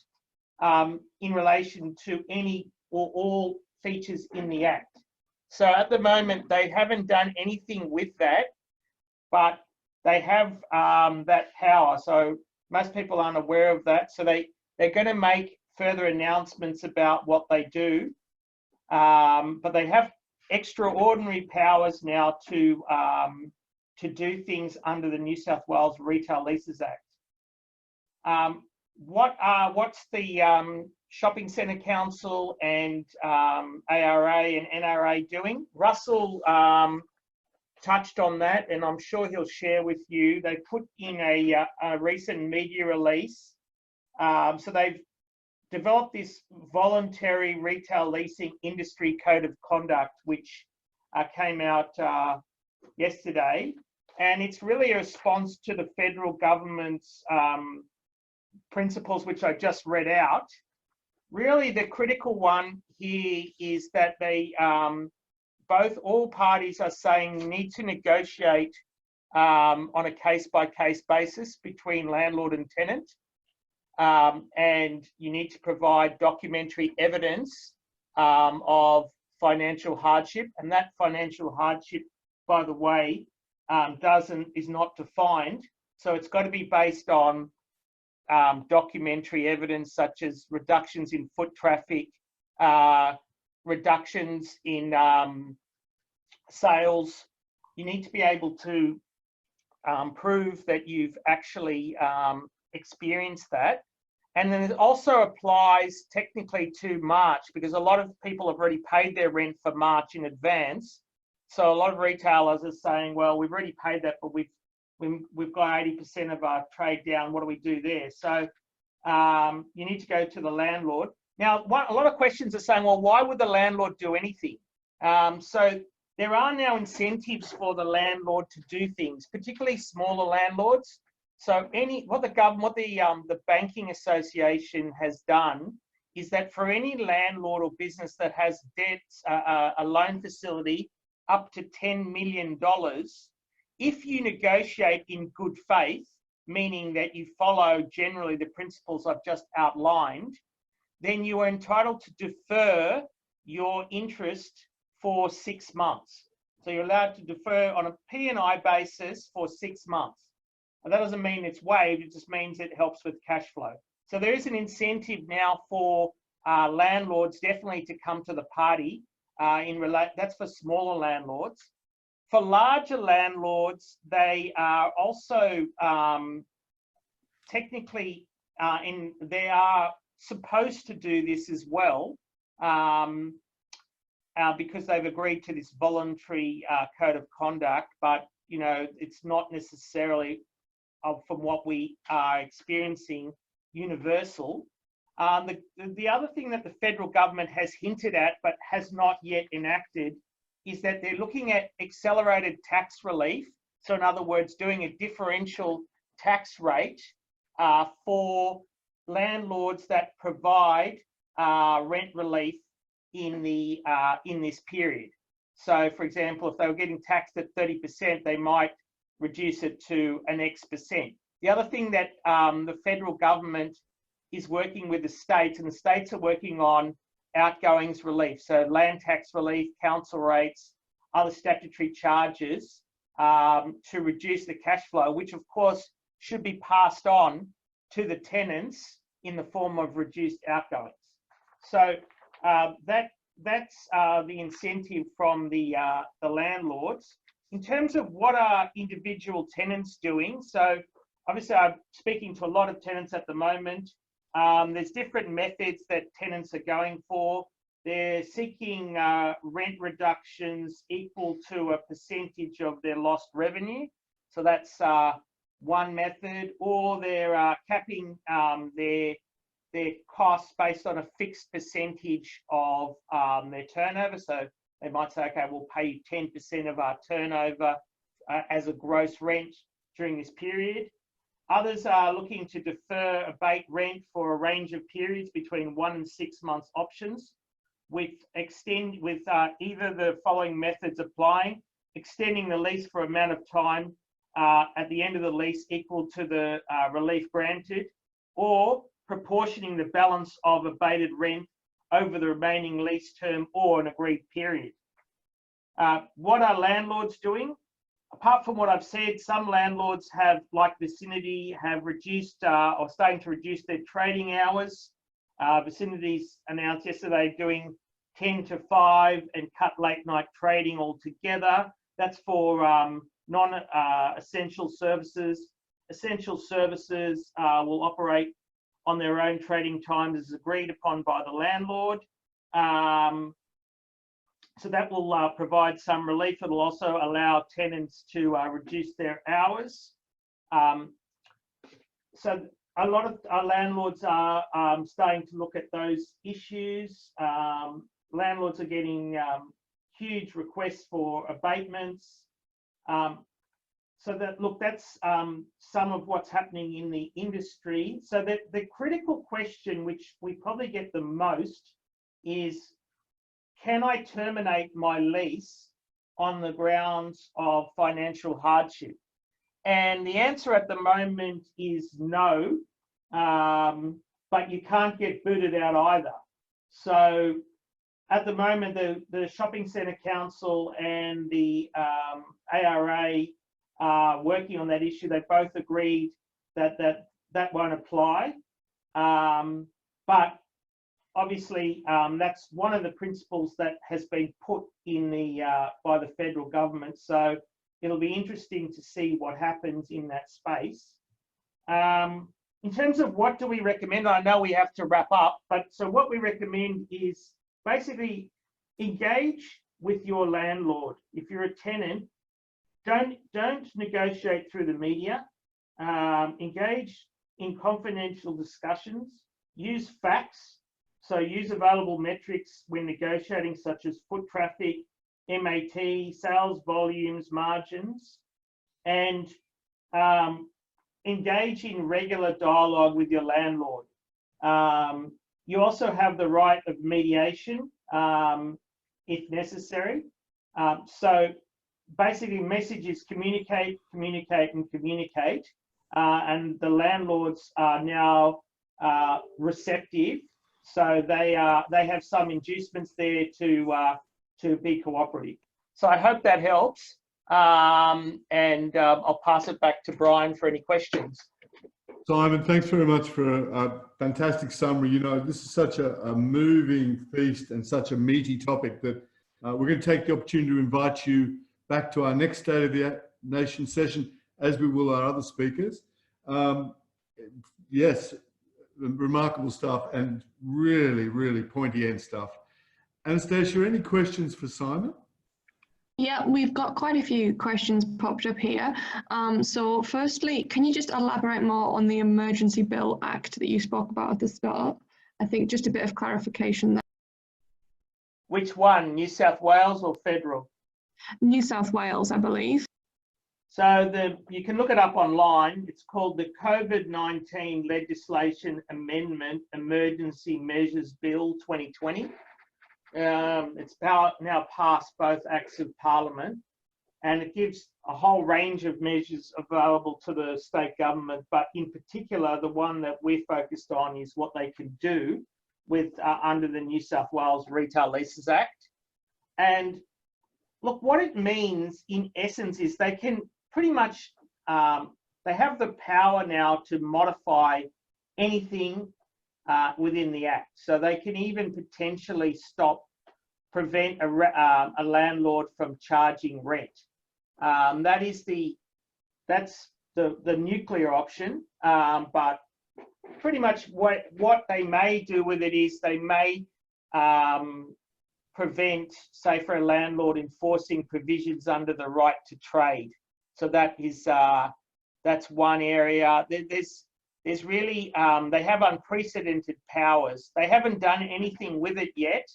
in relation to any or all features in the Act. So at the moment, they haven't done anything with that, but they have that power. So most people aren't aware of that. So they're going to make further announcements about what they do, but they have extraordinary powers now to do things under the New South Wales Retail Leases Act. What's the Shopping Centre Council and ARA and NRA doing? Russell touched on that, and I'm sure he'll share with you. They put in a recent media release. So they've developed this voluntary retail leasing industry code of conduct, which came out yesterday. And it's really a response to the federal government's principles, which I just read out. Really, the critical one here is that they all parties are saying you need to negotiate on a case-by-case basis between landlord and tenant, and you need to provide documentary evidence of financial hardship, and that financial hardship, by the way, is not defined. So it's got to be based on documentary evidence such as reductions in foot traffic, reductions in sales. You need to be able to prove that you've actually experienced that. And then it also applies technically to March, because a lot of people have already paid their rent for March in advance. So a lot of retailers are saying, well, we've already paid that, but we've got 80% of our trade down. What do we do there? So you need to go to the landlord. Now, a lot of questions are saying, well, why would the landlord do anything? So there are now incentives for the landlord to do things, particularly smaller landlords. So what the Banking Association has done is that for any landlord or business that has debts, a loan facility up to $10 million, if you negotiate in good faith, meaning that you follow generally the principles I've just outlined, then you are entitled to defer your interest for 6 months. So you're allowed to defer on a P&I basis for 6 months. And that doesn't mean it's waived, it just means it helps with cash flow. So there is an incentive now for landlords definitely to come to the party. That's for smaller landlords. For larger landlords, they are also technically, they are supposed to do this as well, because they've agreed to this voluntary code of conduct, but it's not necessarily, from what we are experiencing, universal. The other thing that the federal government has hinted at but has not yet enacted is that they're looking at accelerated tax relief. So in other words, doing a differential tax rate for landlords that provide rent relief in this period. So for example, if they were getting taxed at 30%, they might reduce it to an X%. The other thing that the federal government is working with the states, and the states are working on outgoings relief, so land tax relief, council rates, other statutory charges to reduce the cash flow, which of course should be passed on to the tenants in the form of reduced outgoings. So that's the incentive from the landlords. In terms of what are individual tenants doing, so obviously I'm speaking to a lot of tenants at the moment. There's different methods that tenants are going for. They're seeking rent reductions equal to a percentage of their lost revenue. So that's one method, or they're capping their costs based on a fixed percentage of their turnover. So they might say, okay, we'll pay you 10% of our turnover as a gross rent during this period. Others are looking to defer abate rent for a range of periods between 1 and 6 months options, with either the following methods applying: extending the lease for amount of time at the end of the lease equal to the relief granted, or proportioning the balance of abated rent over the remaining lease term or an agreed period. What are landlords doing? Apart from what I've said, some landlords have, like Vicinity, have reduced or starting to reduce their trading hours. Vicinity's announced yesterday doing 10 to 5 and cut late night trading altogether. That's for non-essential services. Essential services will operate on their own trading times as agreed upon by the landlord. So that will provide some relief. It'll also allow tenants to reduce their hours. So a lot of our landlords are starting to look at those issues. Landlords are getting huge requests for abatements. So that, look, that's some of what's happening in the industry. So that the critical question, which we probably get the most, is, can I terminate my lease on the grounds of financial hardship? And the answer at the moment is no, but you can't get booted out either. So at the moment, the Shopping Centre Council and the ARA are working on that issue. They both agreed that that won't apply. But obviously, that's one of the principles that has been put in by the federal government. So it'll be interesting to see what happens in that space. In terms of what do we recommend, I know we have to wrap up, but so what we recommend is basically engage with your landlord. If you're a tenant, don't negotiate through the media. Engage in confidential discussions. Use facts. So use available metrics when negotiating, such as foot traffic, MAT, sales volumes, margins, and engage in regular dialogue with your landlord. You also have the right of mediation if necessary. So basically, messages communicate, communicate, and communicate, and the landlords are now receptive. So they have some inducements there to be cooperative. So I hope that helps, and I'll pass it back to Brian for any questions. Simon, thanks very much for a fantastic summary. You know, this is such a moving feast and such a meaty topic that we're going to take the opportunity to invite you back to our next State of the Nation session, as we will our other speakers. Yes, remarkable stuff and really, really pointy end stuff. Anastasia, any questions for Simon? Yeah, we've got quite a few questions popped up here. So firstly, can you just elaborate more on the Emergency Bill Act that you spoke about at the start? I think just a bit of clarification there. Which one, New South Wales or federal? New South Wales, I believe. So you can look it up online. It's called the COVID-19 Legislation Amendment Emergency Measures Bill 2020. It's now passed both acts of Parliament, and it gives a whole range of measures available to the state government, but in particular, the one that we're focused on is what they can do with under the New South Wales Retail Leases Act. And look, what it means in essence is they can pretty much, they have the power now to modify anything within the Act. So they can even potentially prevent a landlord from charging rent. That's the nuclear option, but pretty much what they may do with it is they may prevent, say, for a landlord enforcing provisions under the right to trade. So that is that's one area. There's really they have unprecedented powers. They haven't done anything with it yet,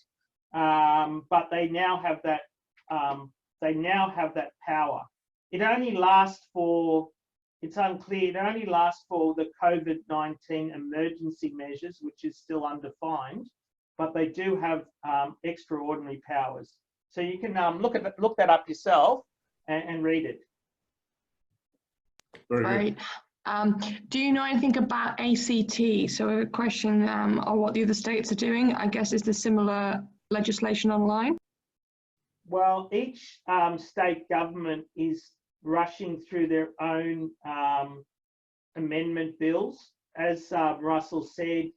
but they now have that. They now have that power. It only lasts for. It's unclear. It only lasts for the COVID-19 emergency measures, which is still undefined. But they do have extraordinary powers. So you can look that up yourself and read it. Very good. Do you know anything about ACT? So a question on what the other states are doing. I guess is there similar legislation online? Well, each state government is rushing through their own amendment bills. As Russell said,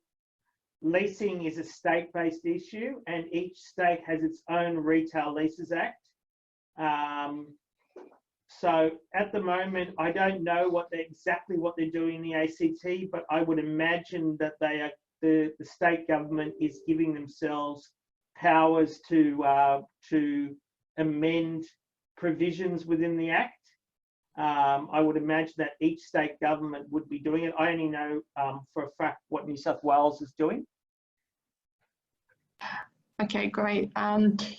leasing is a state-based issue, and each state has its own Retail Leases Act. So at the moment, I don't know exactly what they're doing in the ACT, but I would imagine that the state government is giving themselves powers to amend provisions within the Act. I would imagine that each state government would be doing it. I only know for a fact what New South Wales is doing. Okay, great.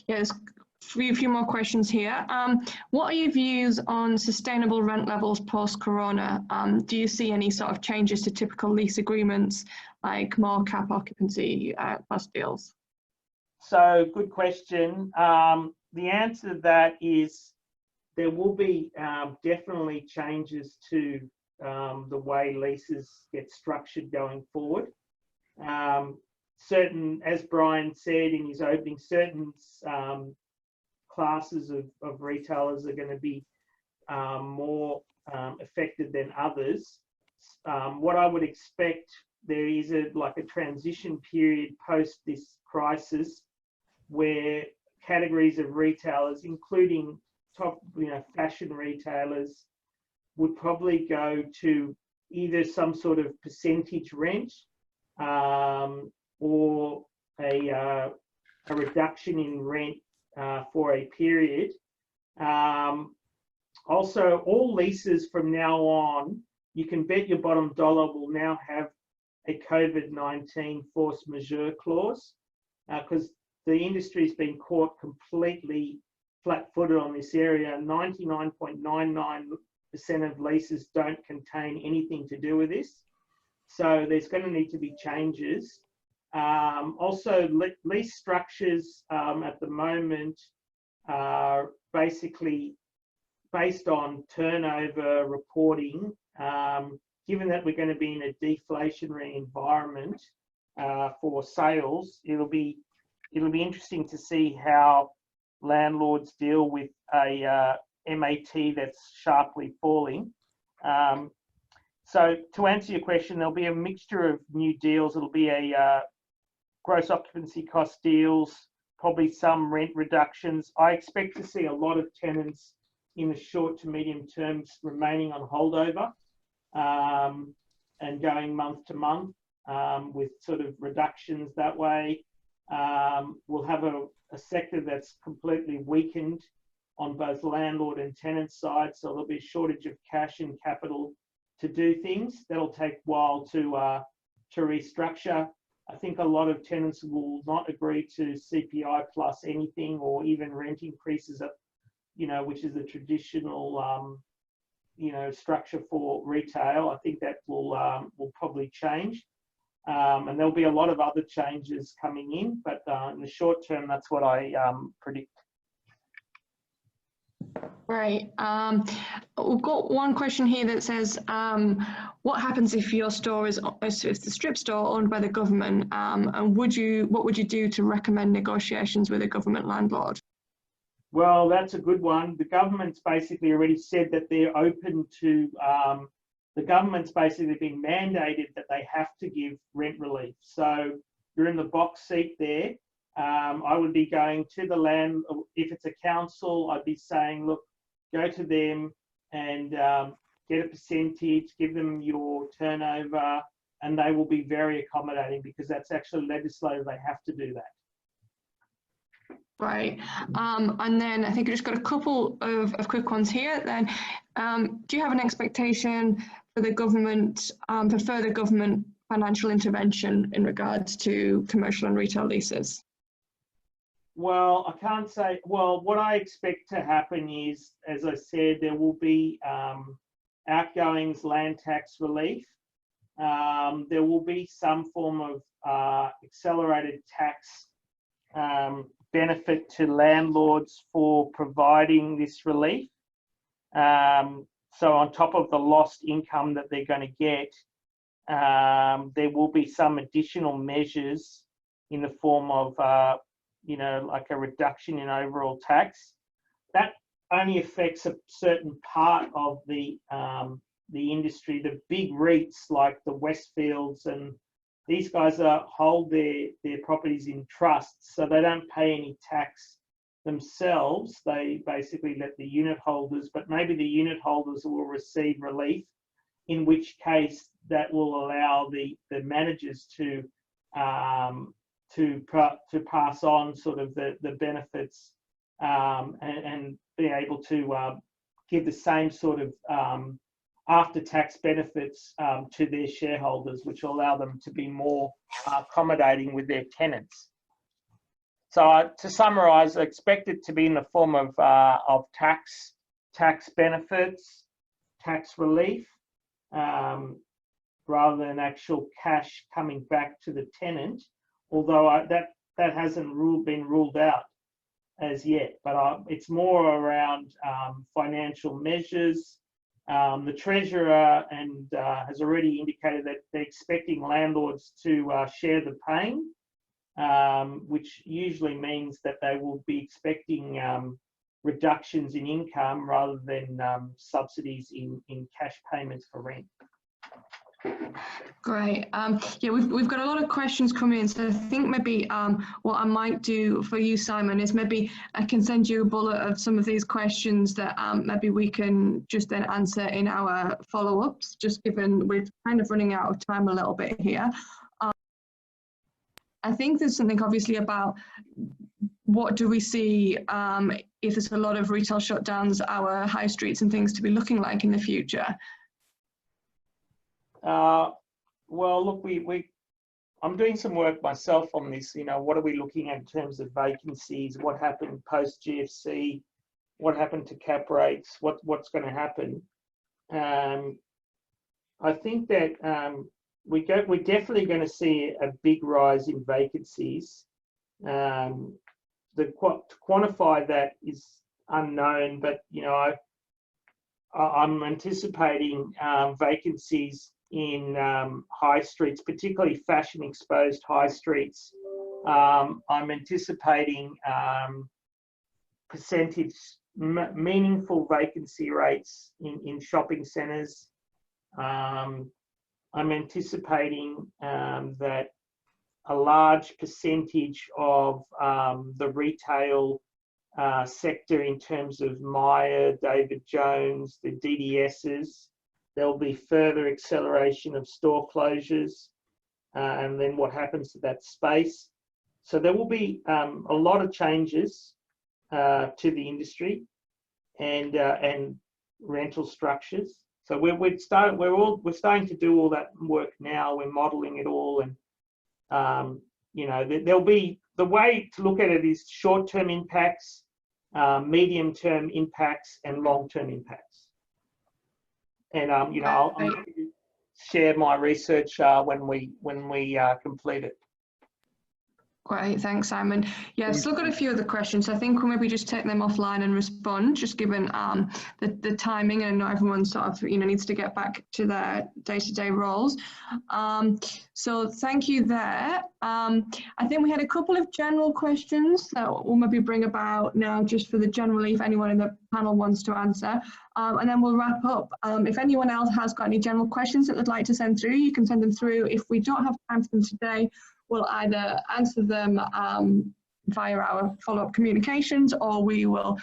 Yes, a few more questions here. What are your views on sustainable rent levels post-corona? Do you see any sort of changes to typical lease agreements, like more cap occupancy plus deals? So, good question. The answer to that is there will be definitely changes to the way leases get structured going forward. As Brian said in his opening, certain classes of retailers are going to be more affected than others. What I would expect, there is a transition period post this crisis where categories of retailers, including top fashion retailers, would probably go to either some sort of percentage rent or a reduction in rent for a period. Also, all leases from now on, you can bet your bottom dollar, will now have a COVID-19 force majeure clause, because the industry's been caught completely flat-footed on this area. 99.99% of leases don't contain anything to do with this. So there's going to need to be changes. Also, lease structures at the moment are basically based on turnover reporting. Given that we're going to be in a deflationary environment for sales, it'll be interesting to see how landlords deal with a MAT that's sharply falling. So to answer your question, there'll be a mixture of new deals. It'll be a gross occupancy cost deals, probably some rent reductions. I expect to see a lot of tenants in the short to medium terms remaining on holdover and going month to month with sort of reductions that way. We'll have a sector that's completely weakened on both landlord and tenant side, so there'll be a shortage of cash and capital to do things. That'll take a while to restructure. I think a lot of tenants will not agree to CPI plus anything, or even rent increases, which is the traditional, structure for retail. I think that will probably change. And there'll be a lot of other changes coming in, but in the short term, that's what I predict. Right. We've got one question here that says, what happens if your store if the strip store owned by the government, and what would you do to recommend negotiations with a government landlord? Well, that's a good one. The government's basically already said that they're open to, the government's basically been mandated that they have to give rent relief. So you're in the box seat there. I would be going to the if it's a council, I'd be saying, look, go to them and get a percentage, give them your turnover, and they will be very accommodating because that's actually legislated. They have to do that. Right. And then I think I just got a couple of quick ones here. Then, do you have an expectation for the government, for further government financial intervention in regards to commercial and retail leases? Well, I can't say. Well, what I expect to happen is, as I said, there will be outgoings land tax relief. There will be some form of accelerated tax benefit to landlords for providing this relief. So on top of the lost income that they're going to get, there will be some additional measures in the form of, you know, like a reduction in overall tax. That only affects a certain part of the industry. The big REITs like the Westfields and these guys hold their properties in trusts, so they don't pay any tax themselves. They basically let the unit holders, but maybe the unit holders will receive relief, in which case that will allow the managers to pass on sort of the benefits and be able to give the same sort of after-tax benefits to their shareholders, which will allow them to be more accommodating with their tenants. So to summarise, I expect it to be in the form of tax benefits, tax relief, rather than actual cash coming back to the tenant, although that hasn't been ruled out as yet. But it's more around financial measures. The Treasurer has already indicated that they're expecting landlords to share the pain, which usually means that they will be expecting reductions in income rather than subsidies in cash payments for rent. Great. Yeah, we've got a lot of questions coming in, so I think maybe what I might do for you, Simon, is maybe I can send you a bullet of some of these questions that maybe we can just then answer in our follow-ups, just given we're kind of running out of time a little bit here. I think there's something obviously about what do we see if there's a lot of retail shutdowns, our high streets and things to be looking like in the future? Well, look, I'm doing some work myself on this. You know, what are we looking at in terms of vacancies? What happened post GFC? What happened to cap rates? What's going to happen? I think that we're definitely going to see a big rise in vacancies. To quantify that is unknown, but you know, I'm anticipating vacancies in high streets, particularly fashion-exposed high streets. I'm anticipating meaningful vacancy rates in shopping centres. I'm anticipating that a large percentage of the retail sector in terms of Myer, David Jones, the DDSs, there'll be further acceleration of store closures and then what happens to that space. So there will be a lot of changes to the industry and rental structures. So we're starting to do all that work now. We're modelling it all, and you know, there'll be, the way to look at it is short-term impacts, medium-term impacts, and long-term impacts. And you know, I'll share my research when we complete it. Great, thanks, Simon. Yeah, I've still got a few other questions. I think we'll maybe just take them offline and respond, just given the timing, and not everyone sort of, you know, needs to get back to their day-to-day roles. So thank you there. I think we had a couple of general questions that we'll maybe bring about now, just for the generally, if anyone in the panel wants to answer, and then we'll wrap up. If anyone else has got any general questions that they'd like to send through, you can send them through. If we don't have time for them today, we'll either answer them via our follow-up communications, or we will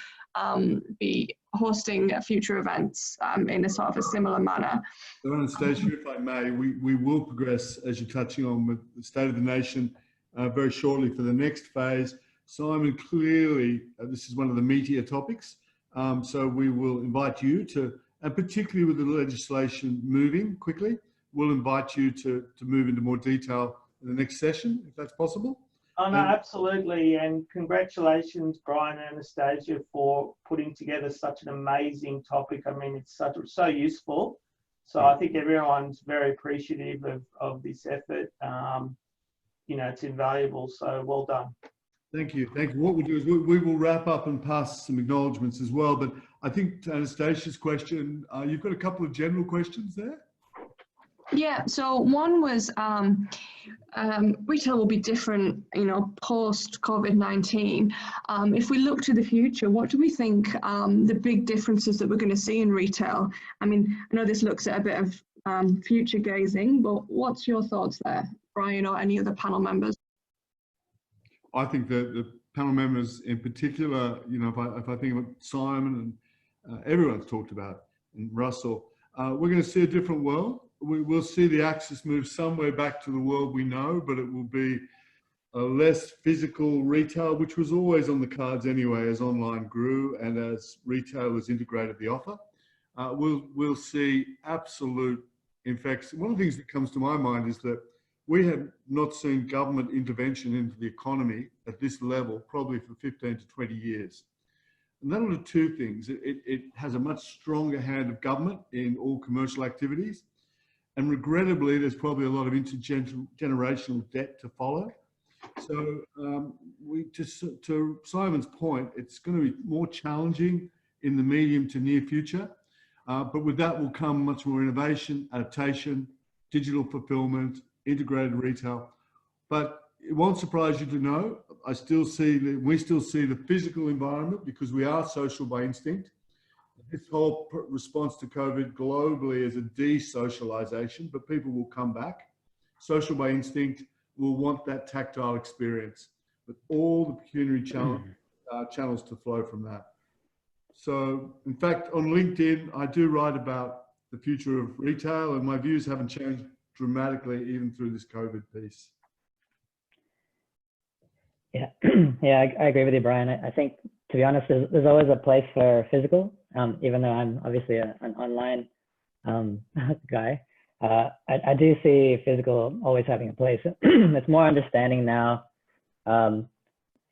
be hosting future events in a sort of a similar manner. So Anastasia, if I may, we will progress, as you're touching on, with the State of the Nation very shortly for the next phase. Simon, clearly, this is one of the meatier topics. So we will invite you to, and particularly with the legislation moving quickly, we'll invite you to move into more detail in the next session, if that's possible. Oh, no, absolutely. And congratulations, Brian and Anastasia, for putting together such an amazing topic. I mean, it's so useful. So I think everyone's very appreciative of this effort. You know, it's invaluable. So well done. Thank you. Thank you. What we'll do is we will wrap up and pass some acknowledgements as well. But I think to Anastasia's question, you've got a couple of general questions there. Yeah, so one was retail will be different, you know, post COVID-19. If we look to the future, what do we think the big differences that we're going to see in retail? I mean, I know this looks at a bit of future gazing, but what's your thoughts there, Brian, or any other panel members? I think that the panel members in particular, you know, if I think about Simon and everyone's talked about, and Russell, we're going to see a different world. We'll see the axis move somewhere back to the world we know, but it will be a less physical retail, which was always on the cards anyway as online grew and as retailers integrated the offer. We'll see absolute effects. One of the things that comes to my mind is that we have not seen government intervention into the economy at this level probably for 15 to 20 years. And that'll do two things. It has a much stronger hand of government in all commercial activities. And regrettably, there's probably a lot of intergenerational debt to follow. So to Simon's point, it's going to be more challenging in the medium to near future. But with that will come much more innovation, adaptation, digital fulfillment, integrated retail. But it won't surprise you to know, we still see the physical environment because we are social by instinct. This whole response to COVID globally is a de-socialization, but people will come back. Social by instinct will want that tactile experience with all the pecuniary channels to flow from that. So, in fact, on LinkedIn, I do write about the future of retail, and my views haven't changed dramatically even through this COVID piece. Yeah, yeah, I agree with you, Brian. I think, to be honest, there's always a place for physical, even though I'm obviously an online guy. I do see physical always having a place. It's more understanding now. You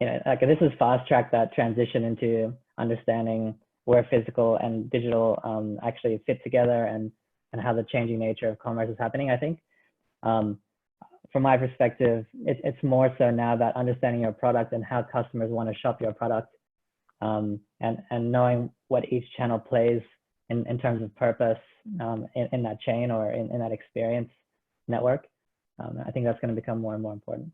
know, like this has fast-tracked that transition into understanding where physical and digital actually fit together and how the changing nature of commerce is happening, I think. From my perspective, it's more so now about understanding your product and how customers want to shop your product, and knowing what each channel plays in terms of purpose in that chain or in that experience network. I think that's going to become more and more important.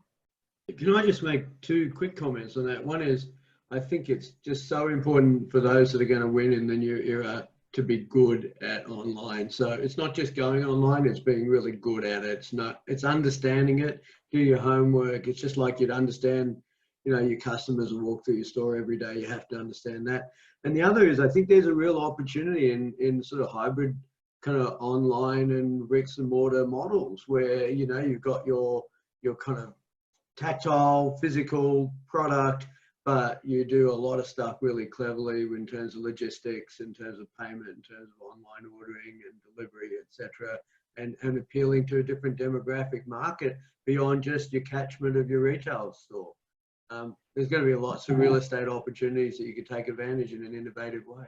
Can I just make two quick comments on that? One is, I think it's just so important for those that are going to win in the new era to be good at online. So it's not just going online, it's being really good at it. It's understanding it, do your homework. It's just like you'd understand, you know, your customers will walk through your store every day. You have to understand that. And the other is, I think there's a real opportunity in sort of hybrid kind of online and bricks and mortar models where, you know, you've got your kind of tactile, physical product, but you do a lot of stuff really cleverly in terms of logistics, in terms of payment, in terms of online ordering and delivery, etc., and appealing to a different demographic market beyond just your catchment of your retail store. There's going to be lots of real estate opportunities that you could take advantage in an innovative way.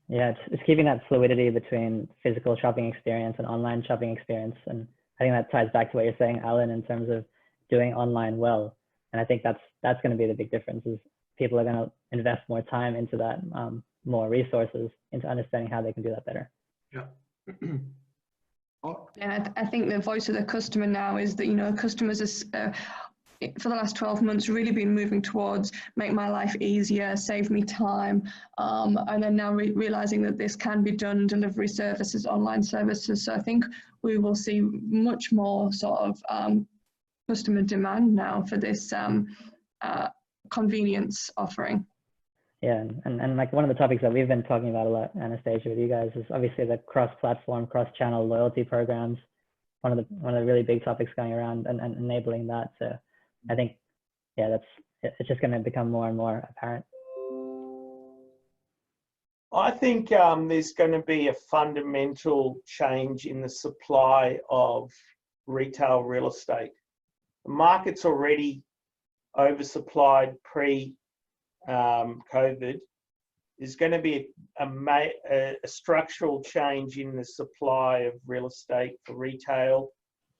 Yeah, it's keeping that fluidity between physical shopping experience and online shopping experience. And I think that ties back to what you're saying, Allan, in terms of doing online well. And I think that's going to be the big difference, is people are going to invest more time into that, more resources into understanding how they can do that better. Yeah. And I think the voice of the customer now is that, you know, customers are, for the last 12 months, really been moving towards make my life easier, save me time, and then now realizing that this can be done, delivery services, online services. So I think we will see much more sort of customer demand now for this convenience offering. Yeah, and like one of the topics that we've been talking about a lot, Anastasia, with you guys is obviously the cross-platform, cross-channel loyalty programs. One of the really big topics going around, and enabling that. So I think, yeah, it's just going to become more and more apparent. I think there's going to be a fundamental change in the supply of retail real estate. The market's already oversupplied pre-COVID. There's going to be a structural change in the supply of real estate for retail.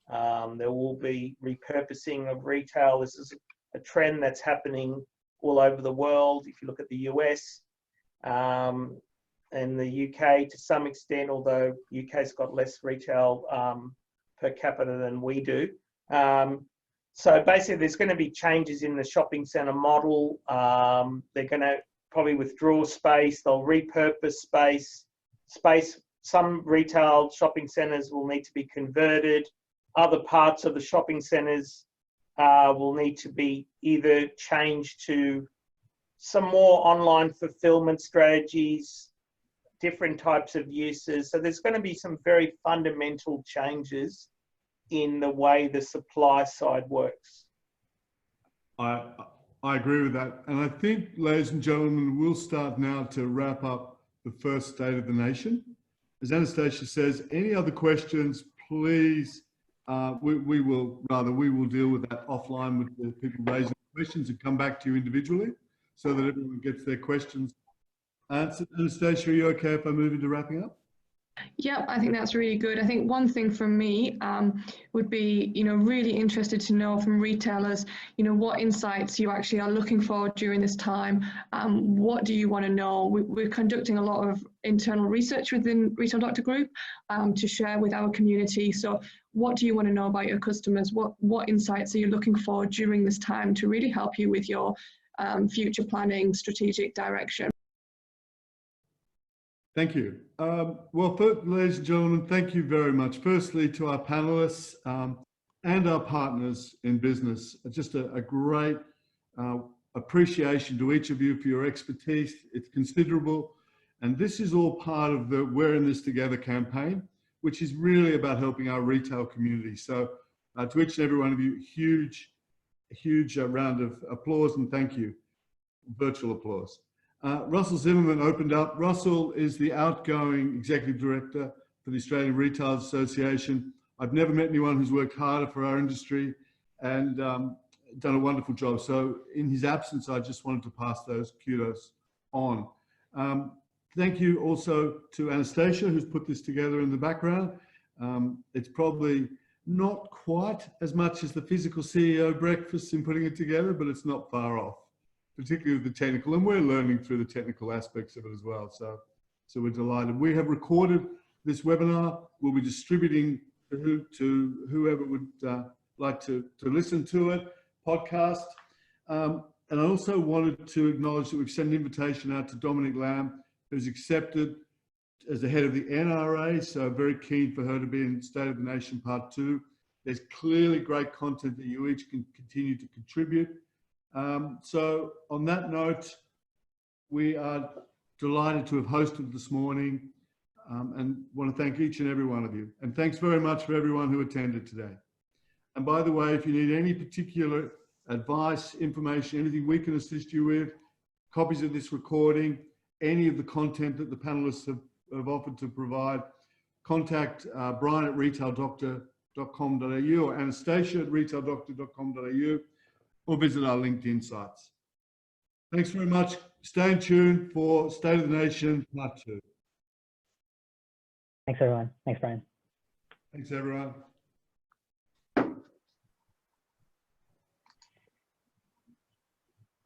There will be repurposing of retail. This is a trend that's happening all over the world. If you look at the US and the UK to some extent, although UK's got less retail per capita than we do. So basically, there's going to be changes in the shopping centre model. They're going to probably withdraw space. They'll repurpose space. Some retail shopping centres will need to be converted. Other parts of the shopping centres will need to be either changed to some more online fulfilment strategies, different types of uses. So there's going to be some very fundamental changes in the way the supply side works. I agree with that. And I think, ladies and gentlemen, we'll start now to wrap up the first State of the Nation. As Anastasia says, any other questions, please, we will deal with that offline with the people raising questions and come back to you individually so that everyone gets their questions answered. Anastasia, are you okay if I move into wrapping up? Yeah, I think that's really good. I think one thing from me would be, really interested to know from retailers, what insights you actually are looking for during this time. What do you want to know? We're conducting a lot of internal research within Retail Doctor Group to share with our community. So what do you want to know about your customers? What insights are you looking for during this time to really help you with your future planning, strategic direction? Thank you. Well, ladies and gentlemen, thank you very much. Firstly, to our panelists and our partners in business, just a great appreciation to each of you for your expertise. It's considerable. And this is all part of the We're in This Together campaign, which is really about helping our retail community. So to each and every one of you, huge round of applause and thank you, virtual applause. Russell Zimmerman opened up. Russell is the outgoing Executive Director for the Australian Retailers Association. I've never met anyone who's worked harder for our industry and done a wonderful job. So in his absence, I just wanted to pass those kudos on. Thank you also to Anastasia, who's put this together in the background. It's probably not quite as much as the physical CEO breakfast in putting it together, but it's not far off, particularly with the technical, and we're learning through the technical aspects of it as well. So we're delighted. We have recorded this webinar. We'll be distributing to whoever would like to listen to it, podcast. And I also wanted to acknowledge that we've sent an invitation out to Dominic Lamb, who's accepted as the head of the NRA. So very keen for her to be in State of the Nation Part 2. There's clearly great content that you each can continue to contribute. So on that note, we are delighted to have hosted this morning and want to thank each and every one of you. And thanks very much for everyone who attended today. And by the way, if you need any particular advice, information, anything we can assist you with, copies of this recording, any of the content that the panelists have offered to provide, contact Brian at retaildoctor.com.au or Anastasia at retaildoctor.com.au or visit our LinkedIn sites. Thanks very much. Stay tuned for State of the Nation Part 2. Thanks, everyone. Thanks, Brian. Thanks, everyone.